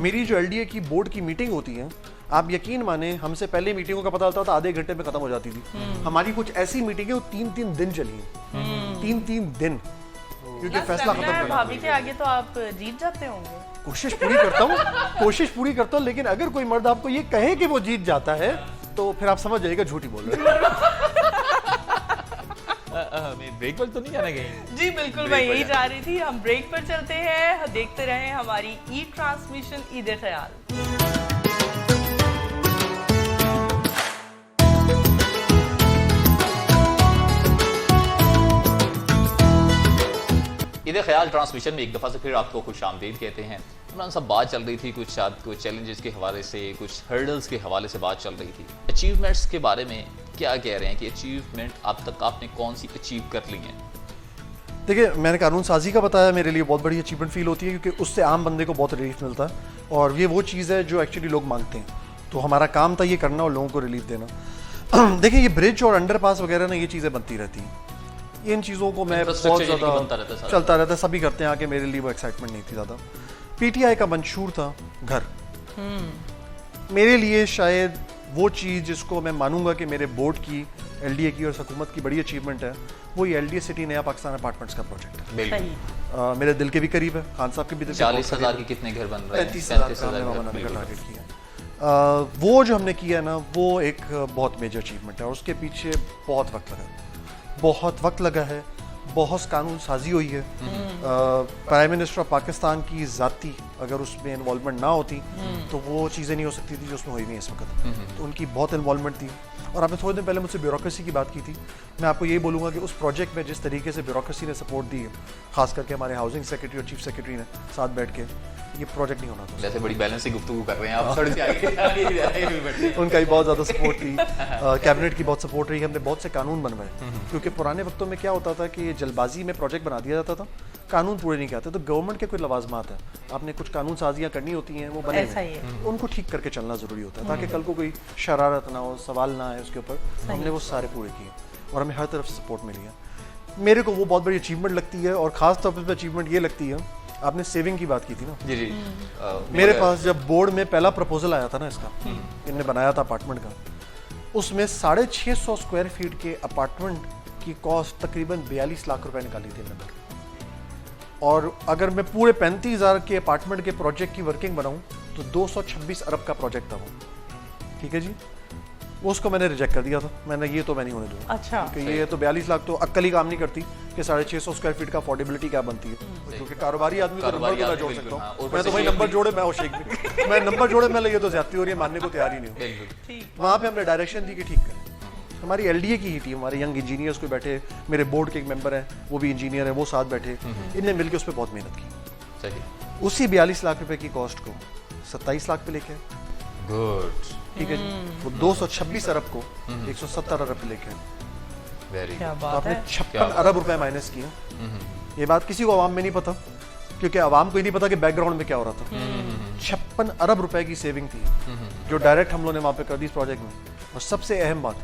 मेरी जो एलडीए की बोर्ड की मीटिंग होती है, आप यकीन माने हमसे पहले मीटिंगों का पता होता था आधे घंटे में खत्म हो जाती थी। हमारी कुछ ऐसी मीटिंगें वो 3-3 दिन चली हैं, 3-3 दिन, क्योंकि फैसला खत्म करना। भाभी के आगे तो आप जीत जाते होंगे। कोशिश पूरी करता हूँ, कोशिश पूरी करता हूँ, लेकिन अगर कोई मर्द आपको ये कहे कि वो जीत जाता है तो फिर आप समझ जाइएगा झूठी बोल रहे हैं। ब्रेक पर तो नहीं जाना कहीं? जी बिल्कुल, मैं यही चाह रही थी। हम ब्रेक पर चलते हैं, देखते रहें हमारी ई ट्रांसमिशन ईद ख्याल। ईद ख्याल ट्रांसमिशन में एक दफ़ा से फिर आपको खुश आमदीद कहते हैं। इमरान साहब, बात चल रही थी कुछ चैलेंजेस के हवाले से, कुछ हर्डल्स के हवाले से बात चल रही थी। अचीवमेंट्स के बारे में क्या कह रहे हैं कि अचीवमेंट अब तक आपने कौन सी अचीव कर ली हैं? देखिए मैंने कानून साजी का बताया, मेरे लिए बहुत बड़ी अचीवमेंट फील होती है, क्योंकि उससे आम बंदे को बहुत रिलीफ मिलता है, और ये वो चीज़ है जो एक्चुअली लोग मांगते हैं। तो हमारा काम था ये करना और लोगों को रिलीफ देना। देखिए ये ब्रिज और अंडरपास वगैरह ना, ये चीज़ें बनती रहती हैं। इन चीज़ों को मैं बहुत Infrastructure यानी कि बनता रहता है ज़्यादा सारा। चलता रहता है, सभी करते हैं आके, मेरे लिए वो एक्साइटमेंट नहीं थी ज़्यादा। पीटीआई का मंशूर था घर, मेरे लिए शायद वो चीज़ जिसको मैं मानूंगा कि मेरे बोर्ड की, एलडीए की और हुकूमत की बड़ी अचीवमेंट है, वो ये एलडीए सिटी नया पाकिस्तान अपार्टमेंट्स का प्रोजेक्ट है। बिल्कुल। सही। मेरे दिल के भी करीब है, खान साहब के भी दिल के बहुत 40,000 करीब के कितने घर बन रहे हैं? 35,000 का हमने वहाँ बनाने का बिल्कुल। टारगेट किया है। वो जो हमने किया है ना, वो एक बहुत मेजर अचीवमेंट है, और उसके पीछे बहुत वक्त लगा है, बहुत कानून साजी हुई है। प्राइम मिनिस्टर ऑफ पाकिस्तान की ज़ाती अगर उसमें इन्वॉल्वमेंट ना होती तो वो चीज़ें नहीं हो सकती थी जो उसमें हुई हुई हैं इस वक्त। तो उनकी बहुत इन्वॉल्वमेंट थी। और आपने थोड़े दिन पहले मुझसे ब्यूरोक्रेसी की बात की थी, मैं आपको यही बोलूँगा कि उस प्रोजेक्ट में जिस तरीके से ब्यूरोक्रेसी ने सपोर्ट दी है, खास करके हमारे हाउसिंग सेक्रेटरी और चीफ सेक्रेटरी ने साथ बैठ के, ये प्रोजेक्ट नहीं होना था। जैसे बड़ी बैलेंस से गुफ्तगू कर रहे हैं आप, थोड़ी सी आगे बैठे। उनका भी बहुत ज़्यादा सपोर्ट थी, कैबिनेट की बहुत सपोर्ट रही, हमने बहुत से कानून बनवाए। क्योंकि पुराने वक्तों में क्या होता था कि जल्दबाजी में प्रोजेक्ट बना दिया जाता था, कानून पूरे नहीं करते। तो गवर्नमेंट के कोई लवाजमात है, आपने कुछ कानून साजियाँ करनी होती हैं, वो बने ऐसा ही है। हैं, उनको ठीक करके चलना ज़रूरी होता है, ताकि कल को कोई शरारत ना हो, सवाल ना आए उसके ऊपर। हमने वो सारे पूरे किए और हमें हर तरफ से सपोर्ट मिली है। मेरे को वो बहुत बड़ी अचीवमेंट लगती है, और ख़ास तौर पर अचीवमेंट ये लगती है, आपने सेविंग की बात की थी ना, जी जी। मेरे पास जब बोर्ड में पहला प्रपोजल आया था ना इसका, इनने बनाया था अपार्टमेंट का, उसमें 650 स्क्वायर फीट के अपार्टमेंट की कॉस्ट तकरीबन 42 लाख रुपए निकाली थी मैंने। और अगर मैं पूरे 35,000 के अपार्टमेंट के प्रोजेक्ट की वर्किंग बनाऊं तो 226 अरब का प्रोजेक्ट था वो, ठीक है जी। उसको मैंने रिजेक्ट कर दिया था, मैंने ये तो मैं नहीं होने दूंगा। अच्छा, कि ये तो 42 लाख तो अक्ल ही काम नहीं करती कि 650 स्क्वायर फीट का अफोर्डेबिलिटी क्या बनती है, क्योंकि कारोबारी आदमी को नंबर तो मैं जोड़ सकता हूँ, मैं तो भाई नंबर जोड़े मैं और शेख भी मैं नंबर जोड़े मैं ये तो ज्यादती हो रही है, मानने को तैयार ही नहीं हूँ। वहाँ पे हमने डायरेक्शन दी कि ठीक करें। हमारी एलडीए की ही टीम, हमारे यंग इंजीनियर्स को बैठे, मेरे बोर्ड के एक मेंबर हैं वो भी इंजीनियर है, वो साथ बैठे, इनने मिलकर उस पर बहुत मेहनत की। सही। उसी 42 लाख रुपए की कॉस्ट को 27 लाख पे लेके आए, गुड, ठीक है जी। वो 226 अरब को 170 अरब पे लेके आए। वेरी क्या गुड। तो बात आपने है। 56 अरब रुपए माइनस किए। ये बात किसी को आवाम में नहीं पता, क्योंकि आवाम को ही नहीं पता कि बैकग्राउंड में क्या हो रहा था। 56 अरब रुपए की सेविंग थी जो डायरेक्ट हम लोगों ने वहाँ पे कर दी इस प्रोजेक्ट में। और सबसे अहम बात,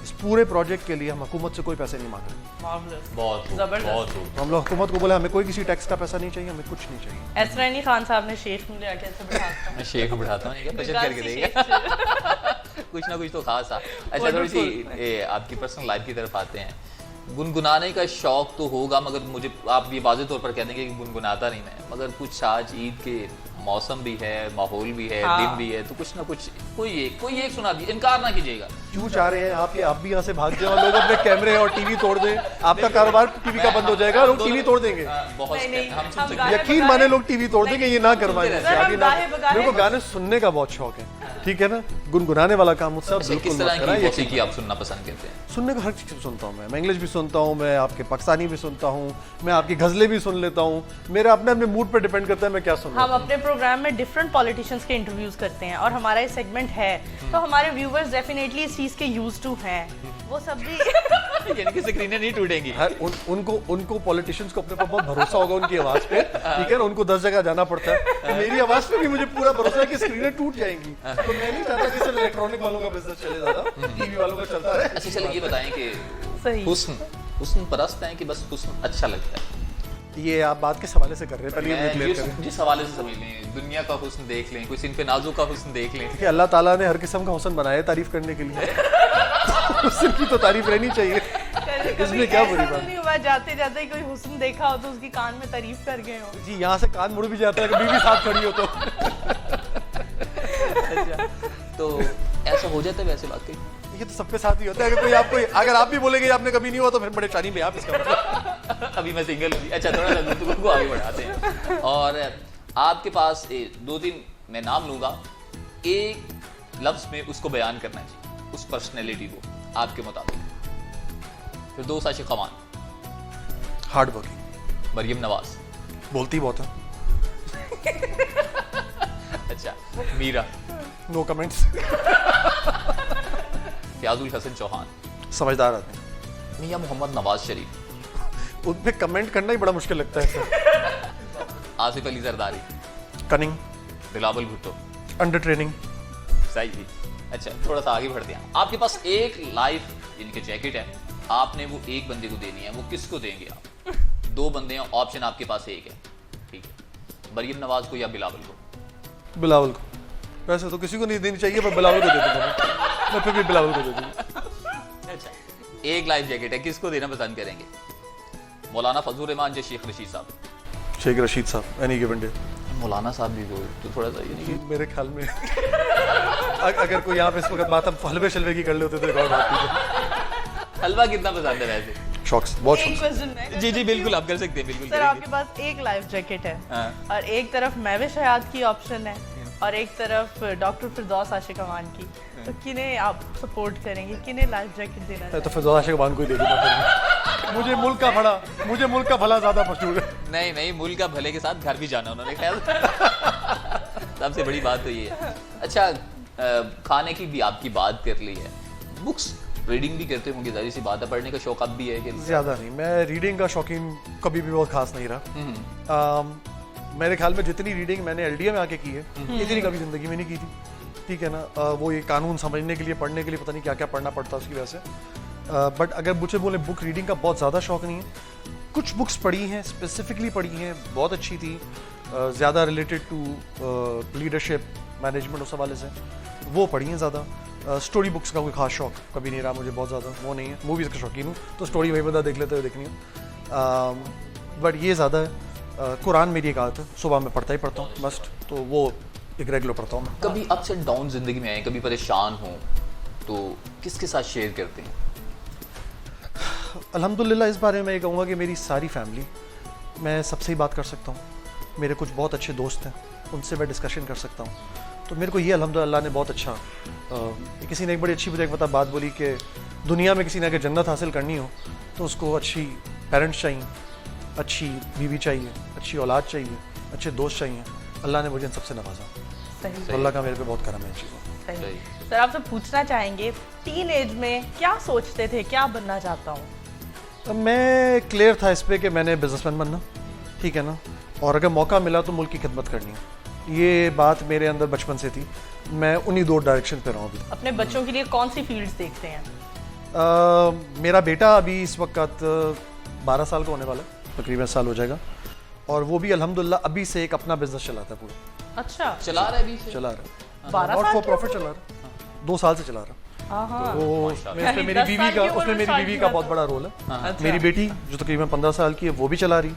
इस पूरे प्रोजेक्ट के लिए हम हुकूमत से कोई पैसे नहीं मांग रहे। Marvelous. बहुत खूब, जबरदस्त। बहुत खूब। तो हम लोग हुकूमत को बोले हमें कोई किसी टैक्स का पैसा नहीं चाहिए, हमें कुछ नहीं चाहिए। एसरानी खान साहब ने शेख मुझे आके ऐसे बिठाता मैं शेख को बढ़ाता हूँ, क्या बचत करके गाजी देगा शेख कुछ ना कुछ तो खास था। अच्छा, थोड़ी सी आपकी पर्सनल लाइफ की तरफ आते हैं। गुनगुनाने का शौक तो होगा, मगर मुझे आप ये वाज़ेह तौर पर कह देंगे कि गुनगुनाता नहीं मैं, मगर कुछ आज ईद के मौसम भी है, माहौल भी है, हाँ। दिन भी है, तो कुछ ना कुछ कोई एक सुना दीजिए, इनकार ना कीजिएगा। क्यों चाह रहे हैं आप भी यहाँ से भाग जाए और लोग अपने कैमरे और टीवी तोड़ दें, आपका कारोबार टीवी का बंद हो जाएगा, लोग टीवी तोड़ देंगे। बहुत नहीं, नहीं, हम सुन हम सकते गाने हैं। यकीन माने लोग टीवी तोड़ देंगे, ये ना करवाएं सुनते मुझसे, रहते हैं। आगे ना। गाने बगाने मेरे को गाने सुनने का बहुत शौक है, ठीक है ना। गुनगुनाने वाला काम मुझसे आप अच्छा, बिल्कुल किस मत तरह कराएं, की ये मौसीकी आप सुनना पसंद करते हैं? सुनने को हर चीज़ सुनता हूँ मैं इंग्लिश भी सुनता हूँ, मैं आपके पाकिस्तानी भी सुनता हूँ, मैं आपकी गज़लें भी सुन लेता हूँ। मेरा अपने अपने मूड पर डिपेंड करता है मैं क्या सुन रहा हम अपने प्रोग्राम में डिफरेंट पॉलिटिशियंस के इंटरव्यूज करते हैं और हमारा ये सेगमेंट है, तो हमारे व्यूवर्स डेफिनेटली इस चीज के यूज्ड टू हैं, वो सब भी यानी कि स्क्रीनें नहीं टूटेंगी। हूँ। उनको पॉलिटिशियंस को अपने पर बहुत भरोसा होगा उनकी आवाज़ पे, ठीक है ना। उनको 10 जगह जाना पड़ता है, तो मेरी आवाज़ पे भी मुझे पूरा भरोसा है कि स्क्रीनें टूट जाएंगी। तो मैं नहीं चाहता कि सिर्फ इलेक्ट्रॉनिक वालों का बिजनेस चले ज़्यादा, टीवी वालों का चलता रहे। अच्छा, चलिए ये बताएं कि सही। हुस्न परस्त हैं कि बस हुस्न अच्छा लगता है? ये आप बात के हवाले से कर रहे हैं, पहले ये क्लियर करें जिस हवाले से समझ लें, दुनिया का हुस्न देख लें, कोई सिन पे नाजू का हुस्न देख लें। कि अल्लाह ताला ने हर किस्म का हुस्न बनाया है तारीफ करने के लिए हुस्न की तो तारीफ रहनी चाहिए। इसमें क्या बुरी बात? नहीं हुआ जाते जाते कोई हुस्न देखा हो तो उसकी कान में तारीफ कर गए हो? जी, यहाँ से कान मुड़ भी जाता है, कभी भी साथ खड़ी हो तो। तो ऐसा हो जाता है वैसे वाकई? ये तो सबके साथ ही होता है। अगर आप भी बोलेंगे आपने कभी नहीं हुआ तो फिर परेशानी में आप इसका मतलब। अभी मैं सिंगल हूँ। अच्छा, थोड़ा सा गुफ्तगू को आगे बढ़ाते हैं। और आपके पास 2-3 मैं नाम लूंगा, एक लफ्ज में उसको बयान करना चाहिए, उस पर्सनैलिटी को आपके मुताबिक। फिर 2 आशिक खवान। Hard working. मरियम नवाज। बोलती बहुत है। अच्छा, मीरा। No comments. फयाजुल हसन चौहान। समझदार आदमी। मियां मोहम्मद नवाज शरीफ। उन पे कमेंट करना ही बड़ा मुश्किल लगता है sir. Asif Ali Zardari. Cunning. Bilawal Bhutto. Under training. सही जी। अच्छा, थोड़ा सा आगे बढ़ते हैं। आपके पास एक लाइफ जिनकी जैकेट है, आपने वो एक बंदे को देनी है, वो किसको देंगे आप? 2 बंदे हैं, ऑप्शन आपके पास एक है, ठीक है। मरियम नवाज को या बिलावल को? बिलावल को। वैसे तो किसी को नहीं देनी चाहिए, पर बिलावल को दे दूंगा मैं फिर भी बिलावल को दे दूंगा। अच्छा, एक लाइफ जैकेट है, किसको देना पसंद करेंगे? मौलाना फजल रहमान या शेख रशीद साहब? शेख रशीद साहब, एनी गिवन डे। मौलाना साहब भी तो थोड़ा सा ये नहीं मेरे ख्याल में अगर कोई यहाँ पे इस वक्त बात हम हलवे शलवे की कर ले होते तो एक और बात थी। हलवा कितना पसंद है वैसे? शौक्स, बहुत एक शौक्स। क्वेश्चन है जी जी बिल्कुल, आप कर सकते हैं, बिल्कुल सर, करेंगे। आपके पास एक लाइफ जैकेट है हाँ। और एक तरफ महविश हयात की ऑप्शन है और एक तरफ डॉक्टर फिरदौस आशिक अमान की, तो किन्हें आप सपोर्ट करेंगे, किन्हें लाइफ जैकेट देना तो फिर आशिक खान को ही दे दूंगा। मुझे मुल्क का भला ज्यादा पसंद है। नहीं, मुल्क का भले के साथ घर भी जाना उन्होंने, ख्याल। सबसे बड़ी बात तो ये है। अच्छा, खाने की भी आपकी बात कर ली है, बुक्स रीडिंग भी करते होंगे, जाहिर सी बात है, पढ़ने का शौक अब भी है कि? ज्यादा नहीं, मैं रीडिंग का शौकीन कभी भी बहुत खास नहीं रहा। मेरे ख्याल में जितनी रीडिंग मैंने एलडीए में आके की है, इतनी कभी जिंदगी में नहीं की थी, ठीक है ना। वो ये कानून समझने के लिए, पढ़ने के लिए पता नहीं क्या क्या पढ़ना पड़ता उसकी वजह से। बट अगर मुझे बोले बुक रीडिंग का बहुत ज़्यादा शौक नहीं है। कुछ बुक्स पढ़ी हैं, स्पेसिफिकली पढ़ी हैं, बहुत अच्छी थी, ज़्यादा रिलेटेड टू लीडरशिप, मैनेजमेंट, उस हवाले से वो पढ़ी हैं ज़्यादा। स्टोरी बुक्स का कोई खास शौक कभी नहीं रहा मुझे, बहुत ज़्यादा वो नहीं है। मूवीज़ का शौकीन हूँ, तो स्टोरी वही बंदा देख लेते हुए देखनी है। बट ये ज़्यादा है। कुरान मेरी एक आदत है, सुबह में पढ़ता ही पढ़ता हूँ मस्ट, तो वो एक रेगुलर पढ़ता हूँ मैं। कभी अप्स एंड डाउन जिंदगी में आए, कभी परेशान हो तो किसके साथ शेयर करते हैं? अल्हम्दुलिल्लाह इस बारे में ये कहूँगा कि मेरी सारी फैमिली, मैं सबसे ही बात कर सकता हूँ। मेरे कुछ बहुत अच्छे दोस्त हैं, उनसे मैं डिस्कशन कर सकता हूँ। तो मेरे को ये अल्हम्दुलिल्लाह ने बहुत अच्छा किसी ने एक बड़ी अच्छी मुझे एक बात बोली कि दुनिया में किसी ने अगर जन्नत हासिल करनी हो तो उसको अच्छी पेरेंट्स चाहिए, अच्छी बीवी चाहिए, अच्छी औलाद चाहिए, अच्छे दोस्त चाहिए। अल्लाह ने मुझे इन सबसे नवाजा, सही तो अल्लाह का मेरे पे बहुत करम है इन चीज़ों। सही। सर आपसे पूछना चाहेंगे, टीन एज में क्या सोचते थे, क्या बनना चाहता हूँ? अब मैं क्लियर था इस पे कि मैंने बिजनेसमैन बनना, ठीक है ना, और अगर मौका मिला तो मुल्क की खिदमत करनी है। ये बात मेरे अंदर बचपन से थी। मैं उन्हीं दो डायरेक्शन पे रहा हूँ अभी। अपने बच्चों के लिए कौन सी फील्ड्स देखते हैं? मेरा बेटा अभी इस वक्त 12 साल का होने वाला है, तकरीबन साल हो जाएगा, और वो भी अल्हम्दुलिल्लाह अभी से एक अपना बिजनेस चलाता है पूरा। अच्छा, चला रहा है अभी से? चला रहा है, 12 नॉट साल फॉर की प्रॉफिट उम्र? चला रहा है, 2 साल से चला रहा है। हाँ। तो माशाल्लाह। उसमें मेरी 10 बीवी साल की का उम्र उसमें में मेरी शादी बीवी किया का बहुत था। बड़ा रोल है। अच्छा। मेरी बेटी जो तकरीबन 15 साल की है वो भी चला रही,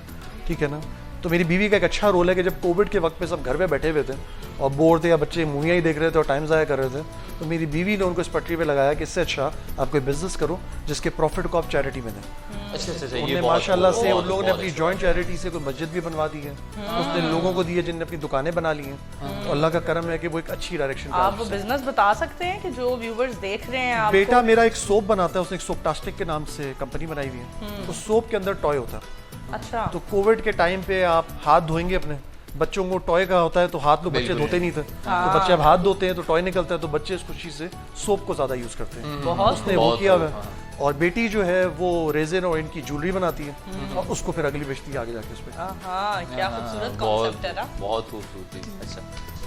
ठीक है ना। तो मेरी बीवी का एक अच्छा रोल है कि जब कोविड के वक्त पे सब घर पे बैठे हुए थे और बोर थे या बच्चे मूवियाँ ही देख रहे थे और टाइम ज़ाया कर रहे थे, तो मेरी बीवी ने उनको इस पटरी पे लगाया कि इससे अच्छा आप कोई बिजनेस करो जिसके प्रॉफिट को आप चैरिटी में दें। अच्छा अच्छा, ये उन्होंने बहुत- माशाल्लाह से बहुत- उन लोगों ने बहुत अपनी अच्छा। जॉइंट चैरिटी से कोई मस्जिद भी बनवा दी है, उसने लोगों को दी है जिनने अपनी दुकानें बना ली हैं। तो अल्लाह का करम है कि वो एक अच्छी डायरेक्शन पे आप बिजनेस बता सकते हैं कि जो व्यूवर्स देख रहे हैं आपको? बेटा मेरा एक सोप बनाता है, उसने एक सोपटास्टिक के नाम से कंपनी बनाई हुई है। तो सोप के अंदर टॉय होता है। अच्छा, तो कोविड के टाइम पे आप हाथ धोएंगे अपने, बच्चों को टॉय का होता है तो हाथ लोग बच्चे बिल्कुल। धोते नहीं थे, तो बच्चे अब हाथ धोते हैं तो टॉय निकलता है, तो बच्चे इस खुशी से सोप को ज्यादा यूज करते हैं। बहुत उसने वो बहुत किया हुआ खूब, है। और बेटी जो है वो रेजिन और इनकी ज्वेलरी बनाती है और उसको फिर अगली बेचती है आगे जाके उस पर। हाँ, क्या खूबसूरत बहुत कॉन्सेप्ट है ना। बहुत खूबसूरती।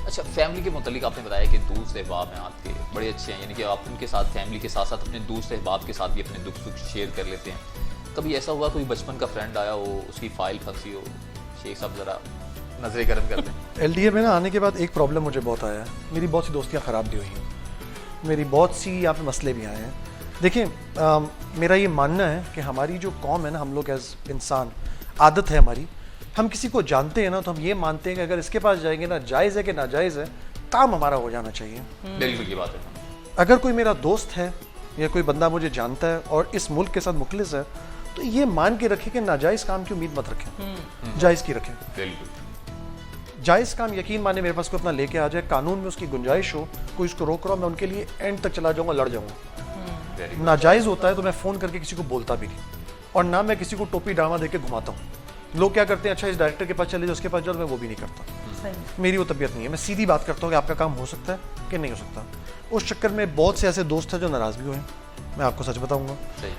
अच्छा, फैमिली के मुतालिक आपने बताया कि दोस्त अहबाब हैं आपके बड़े अच्छे हैं, यानी कि आप उनके साथ फैमिली के साथ साथ अपने दोस्त अहबाब के साथ भी अपने दुख सुख शेयर कर लेते हैं। कभी ऐसा हुआ कोई बचपन का फ्रेंड आया हो, उसकी फाइल फंसी हो, शेख साहब ज़रा नजरें गर्म कर दें। एलडीए में ना आने के बाद एक प्रॉब्लम मुझे बहुत आया है, मेरी बहुत सी दोस्तियाँ ख़राब भी हुई हैं, मेरी बहुत सी यहाँ पे मसले भी आए हैं। देखिए मेरा ये मानना है कि हमारी जो कौम है ना, हम लोग एज इंसान, आदत है हमारी, हम किसी को जानते हैं ना तो हम ये मानते हैं कि अगर इसके पास जाएंगे ना, जायज़ है कि नाजायज़ है, काम हमारा हो जाना चाहिए। बिल्कुल की बात है। अगर कोई मेरा दोस्त है या कोई बंदा मुझे जानता है और इस मुल्क के साथ मुखलिस है, तो ये मान के रखें कि नाजायज़ काम की उम्मीद मत रखें, जायज़ की रखें। बिल्कुल। जायज़ काम यकीन माने मेरे पास कोई अपना लेके आ जाए, कानून में उसकी गुंजाइश हो, कोई उसको रोक रहा हो, मैं उनके लिए एंड तक चला जाऊंगा, लड़ जाऊंगा। Very good. नाजायज़ होता है तो मैं फ़ोन करके किसी को बोलता भी नहीं, और ना मैं किसी को टोपी ड्रामा दे के घुमाता हूँ। लोग क्या करते हैं, अच्छा इस डायरेक्टर के पास चले जाओ, उसके पास जाओ, मैं वो भी नहीं करता। सही। मेरी वो तबीयत नहीं है, मैं सीधी बात करता हूँ कि आपका काम हो सकता है कि नहीं हो सकता। उस चक्कर में बहुत से ऐसे दोस्त हैं जो नाराज़ भी हुए हैं, मैं आपको सच बताऊँगा। सही।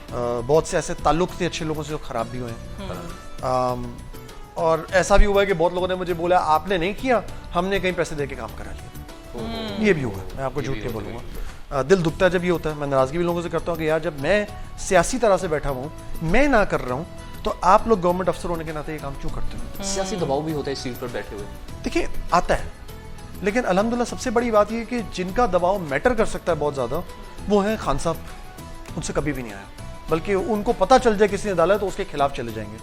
बहुत से ऐसे ताल्लुक़ थे अच्छे लोगों से जो ख़राब भी हुए हैं। और ऐसा भी हुआ है कि बहुत लोगों ने मुझे बोला आपने नहीं किया, हमने कहीं पैसे दे के काम करा लिया। ये भी हुआ, मैं आपको झूठ नहीं बोलूँगा। दिल दुखता है जब ये होता है। मैं नाराज़गी भी लोगों से करता हूँ कि यार जब मैं सियासी तरह से बैठा हुआ हूँ, मैं ना कर रहा हूँ, तो आप लोग गवर्नमेंट अफसर होने के नाते ये काम क्यों करते हो? सियासी दबाव भी होता है इस चीज़ पर बैठे हुए। देखिए आता है, लेकिन अल्हम्दुलिल्लाह सबसे बड़ी बात ये कि जिनका दबाव मैटर कर सकता है बहुत ज़्यादा, वो हैं खान साहब। उनसे कभी भी नहीं आया, बल्कि उनको पता चल जाए किसी ने डाला तो उसके खिलाफ चले जाएंगे।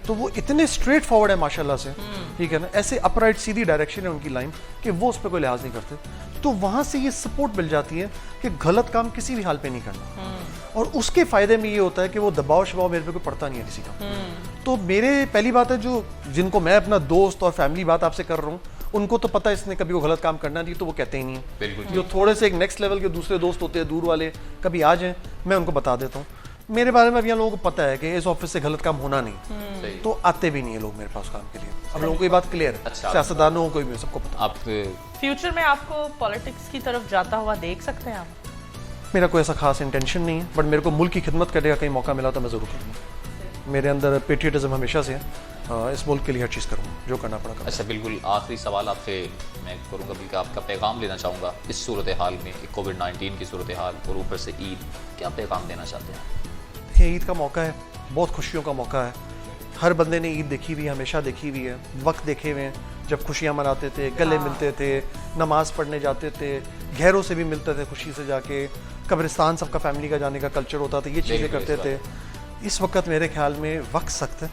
तो वो इतने स्ट्रेट फॉरवर्ड है माशाल्लाह से, ठीक है ना, ऐसे अपराइट सीधी डायरेक्शन है उनकी लाइन कि वो उस पर कोई लिहाज नहीं करते। तो वहाँ से ये सपोर्ट मिल जाती है कि गलत काम किसी भी हाल पे नहीं करना। और उसके फ़ायदे में ये होता है कि वो दबाव शबाव मेरे पे कोई पड़ता नहीं है किसी का। तो मेरे पहली बात है, जो जिनको मैं अपना दोस्त और फैमिली बात आपसे कर रहा हूँ, उनको तो पता है इसने कभी वो गलत काम करना नहीं, तो वो कहते ही नहीं है। बिल्कुल। जो थोड़े से एक नेक्स्ट लेवल के दूसरे दोस्त होते हैं दूर वाले, कभी आ जाएं, मैं उनको बता देता हूँ। मेरे बारे में अब यहाँ लोगों को पता है कि इस ऑफिस से गलत काम होना नहीं, सही। तो आते भी नहीं है लोग मेरे पास काम के लिए। अब लोगों को ये बात क्लियर है, अच्छा। सियासतदानों को कोई भी, सबको पता। आप फ्यूचर में आपको पॉलिटिक्स की तरफ जाता हुआ देख सकते हैं आप? मेरा कोई ऐसा खास इंटेंशन नहीं है, बट मेरे को मुल्क की खिदमत करने का कहीं मौका मिला तो मैं ज़रूर करूँगा। मेरे अंदर पेट्रियटिज्म हमेशा से है, इस मुल्क के लिए हर चीज़ करूँगा जो करना पड़ा। अच्छा, बिल्कुल आखिरी सवाल आपसे मैं करूँगा, बल्कि आपका पैगाम लेना चाहूँगा इस सूरत हाल में, कोविड-19 की सूरत हाल और ऊपर से ईद, क्या पैगाम देना चाहते हैं? देखिए ईद का मौका है, बहुत खुशियों का मौका है। हर बंदे ने ईद देखी हुई है, हमेशा देखी हुई है, वक्त देखे हुए हैं जब खुशियाँ मनाते थे, गले मिलते थे, नमाज पढ़ने जाते थे, घरों से भी मिलते थे खुशी से जाके, कब्रिस्तान सबका फैमिली का जाने का कल्चर होता था, ये चीज़ें करते थे। इस वक्त मेरे ख्याल में वक्त सख्त है।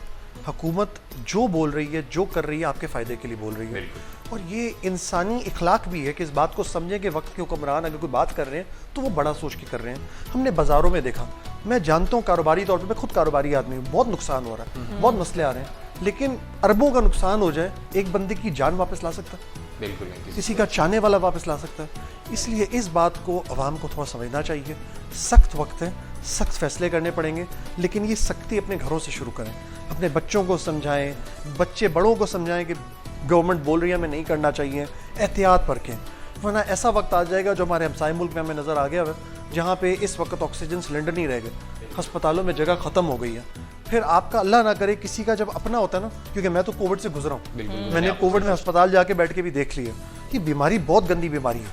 हुकूमत जो बोल रही है, जो कर रही है, आपके फ़ायदे के लिए बोल रही है। और ये इंसानी इखलाक भी है कि इस बात को समझें कि वक्त के हुक्मरान अगर कोई बात कर रहे हैं तो वो बड़ा सोच के कर रहे हैं। हमने बाज़ारों में देखा, मैं जानता हूँ कारोबारी तौर पे, मैं खुद कारोबारी आदमी हूँ, बहुत नुकसान हो रहा है, बहुत मसले आ रहे हैं, लेकिन अरबों का नुकसान हो जाए एक बंदे की जान वापस ला सकता है, बिल्कुल नहीं। किसी का चाहने वाला वापस ला सकता है। इसलिए इस बात को अवाम को थोड़ा समझना चाहिए। सख्त वक्त है, सख्त फैसले करने पड़ेंगे, लेकिन ये सख्ती अपने घरों से शुरू करें। अपने बच्चों को समझाएं, बच्चे बड़ों को समझाएं कि गवर्नमेंट बोल रही है हमें नहीं करना चाहिए, एहतियात बरतें, वरना ऐसा वक्त आ जाएगा जो हमारे हमसाए मुल्क में हमें नज़र आ गया है, जहाँ पे इस वक्त ऑक्सीजन सिलेंडर नहीं रह गए, अस्पतालों में जगह ख़त्म हो गई है। फिर आपका अल्लाह ना करे किसी का जब अपना होता है ना, क्योंकि मैं तो कोविड से गुजरा हूँ, मैंने कोविड में अस्पताल जाके बैठ के भी देख लिया कि बीमारी बहुत गंदी बीमारी है,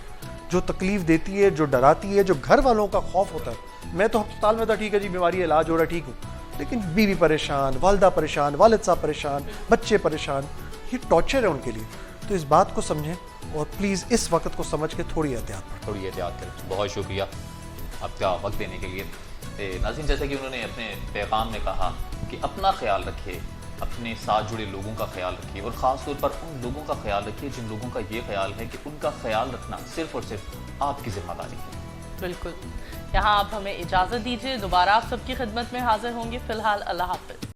जो तकलीफ देती है, जो डराती है, जो घर वालों का खौफ होता है। मैं तो अस्पताल में था, ठीक है जी बीमारी है, इलाज हो रहा है, ठीक हूँ, लेकिन बीवी परेशान, वालदा परेशान, वालिद साहब परेशान, बच्चे परेशान, ये टॉर्चर है उनके लिए। तो इस बात को समझें और प्लीज़ इस वक्त को समझ के थोड़ी एहतियात बरतें। थोड़ी एहतियात करें। बहुत शुक्रिया आपका वक्त देने के लिए। नाज़रीन, जैसे कि उन्होंने अपने पैगाम में कहा कि अपना ख्याल रखिए, अपने साथ जुड़े लोगों का ख्याल रखिए, और ख़ास तौर पर उन लोगों का ख्याल रखिए जिन लोगों का ये ख्याल है कि उनका ख्याल रखना सिर्फ़ और सिर्फ आपकी ज़िम्मेदारी है। बिल्कुल। यहाँ आप हमें इजाज़त दीजिए, दोबारा आप सबकी खिदमत में हाजिर होंगे। फ़िलहाल अल्लाह हाफ़िज़।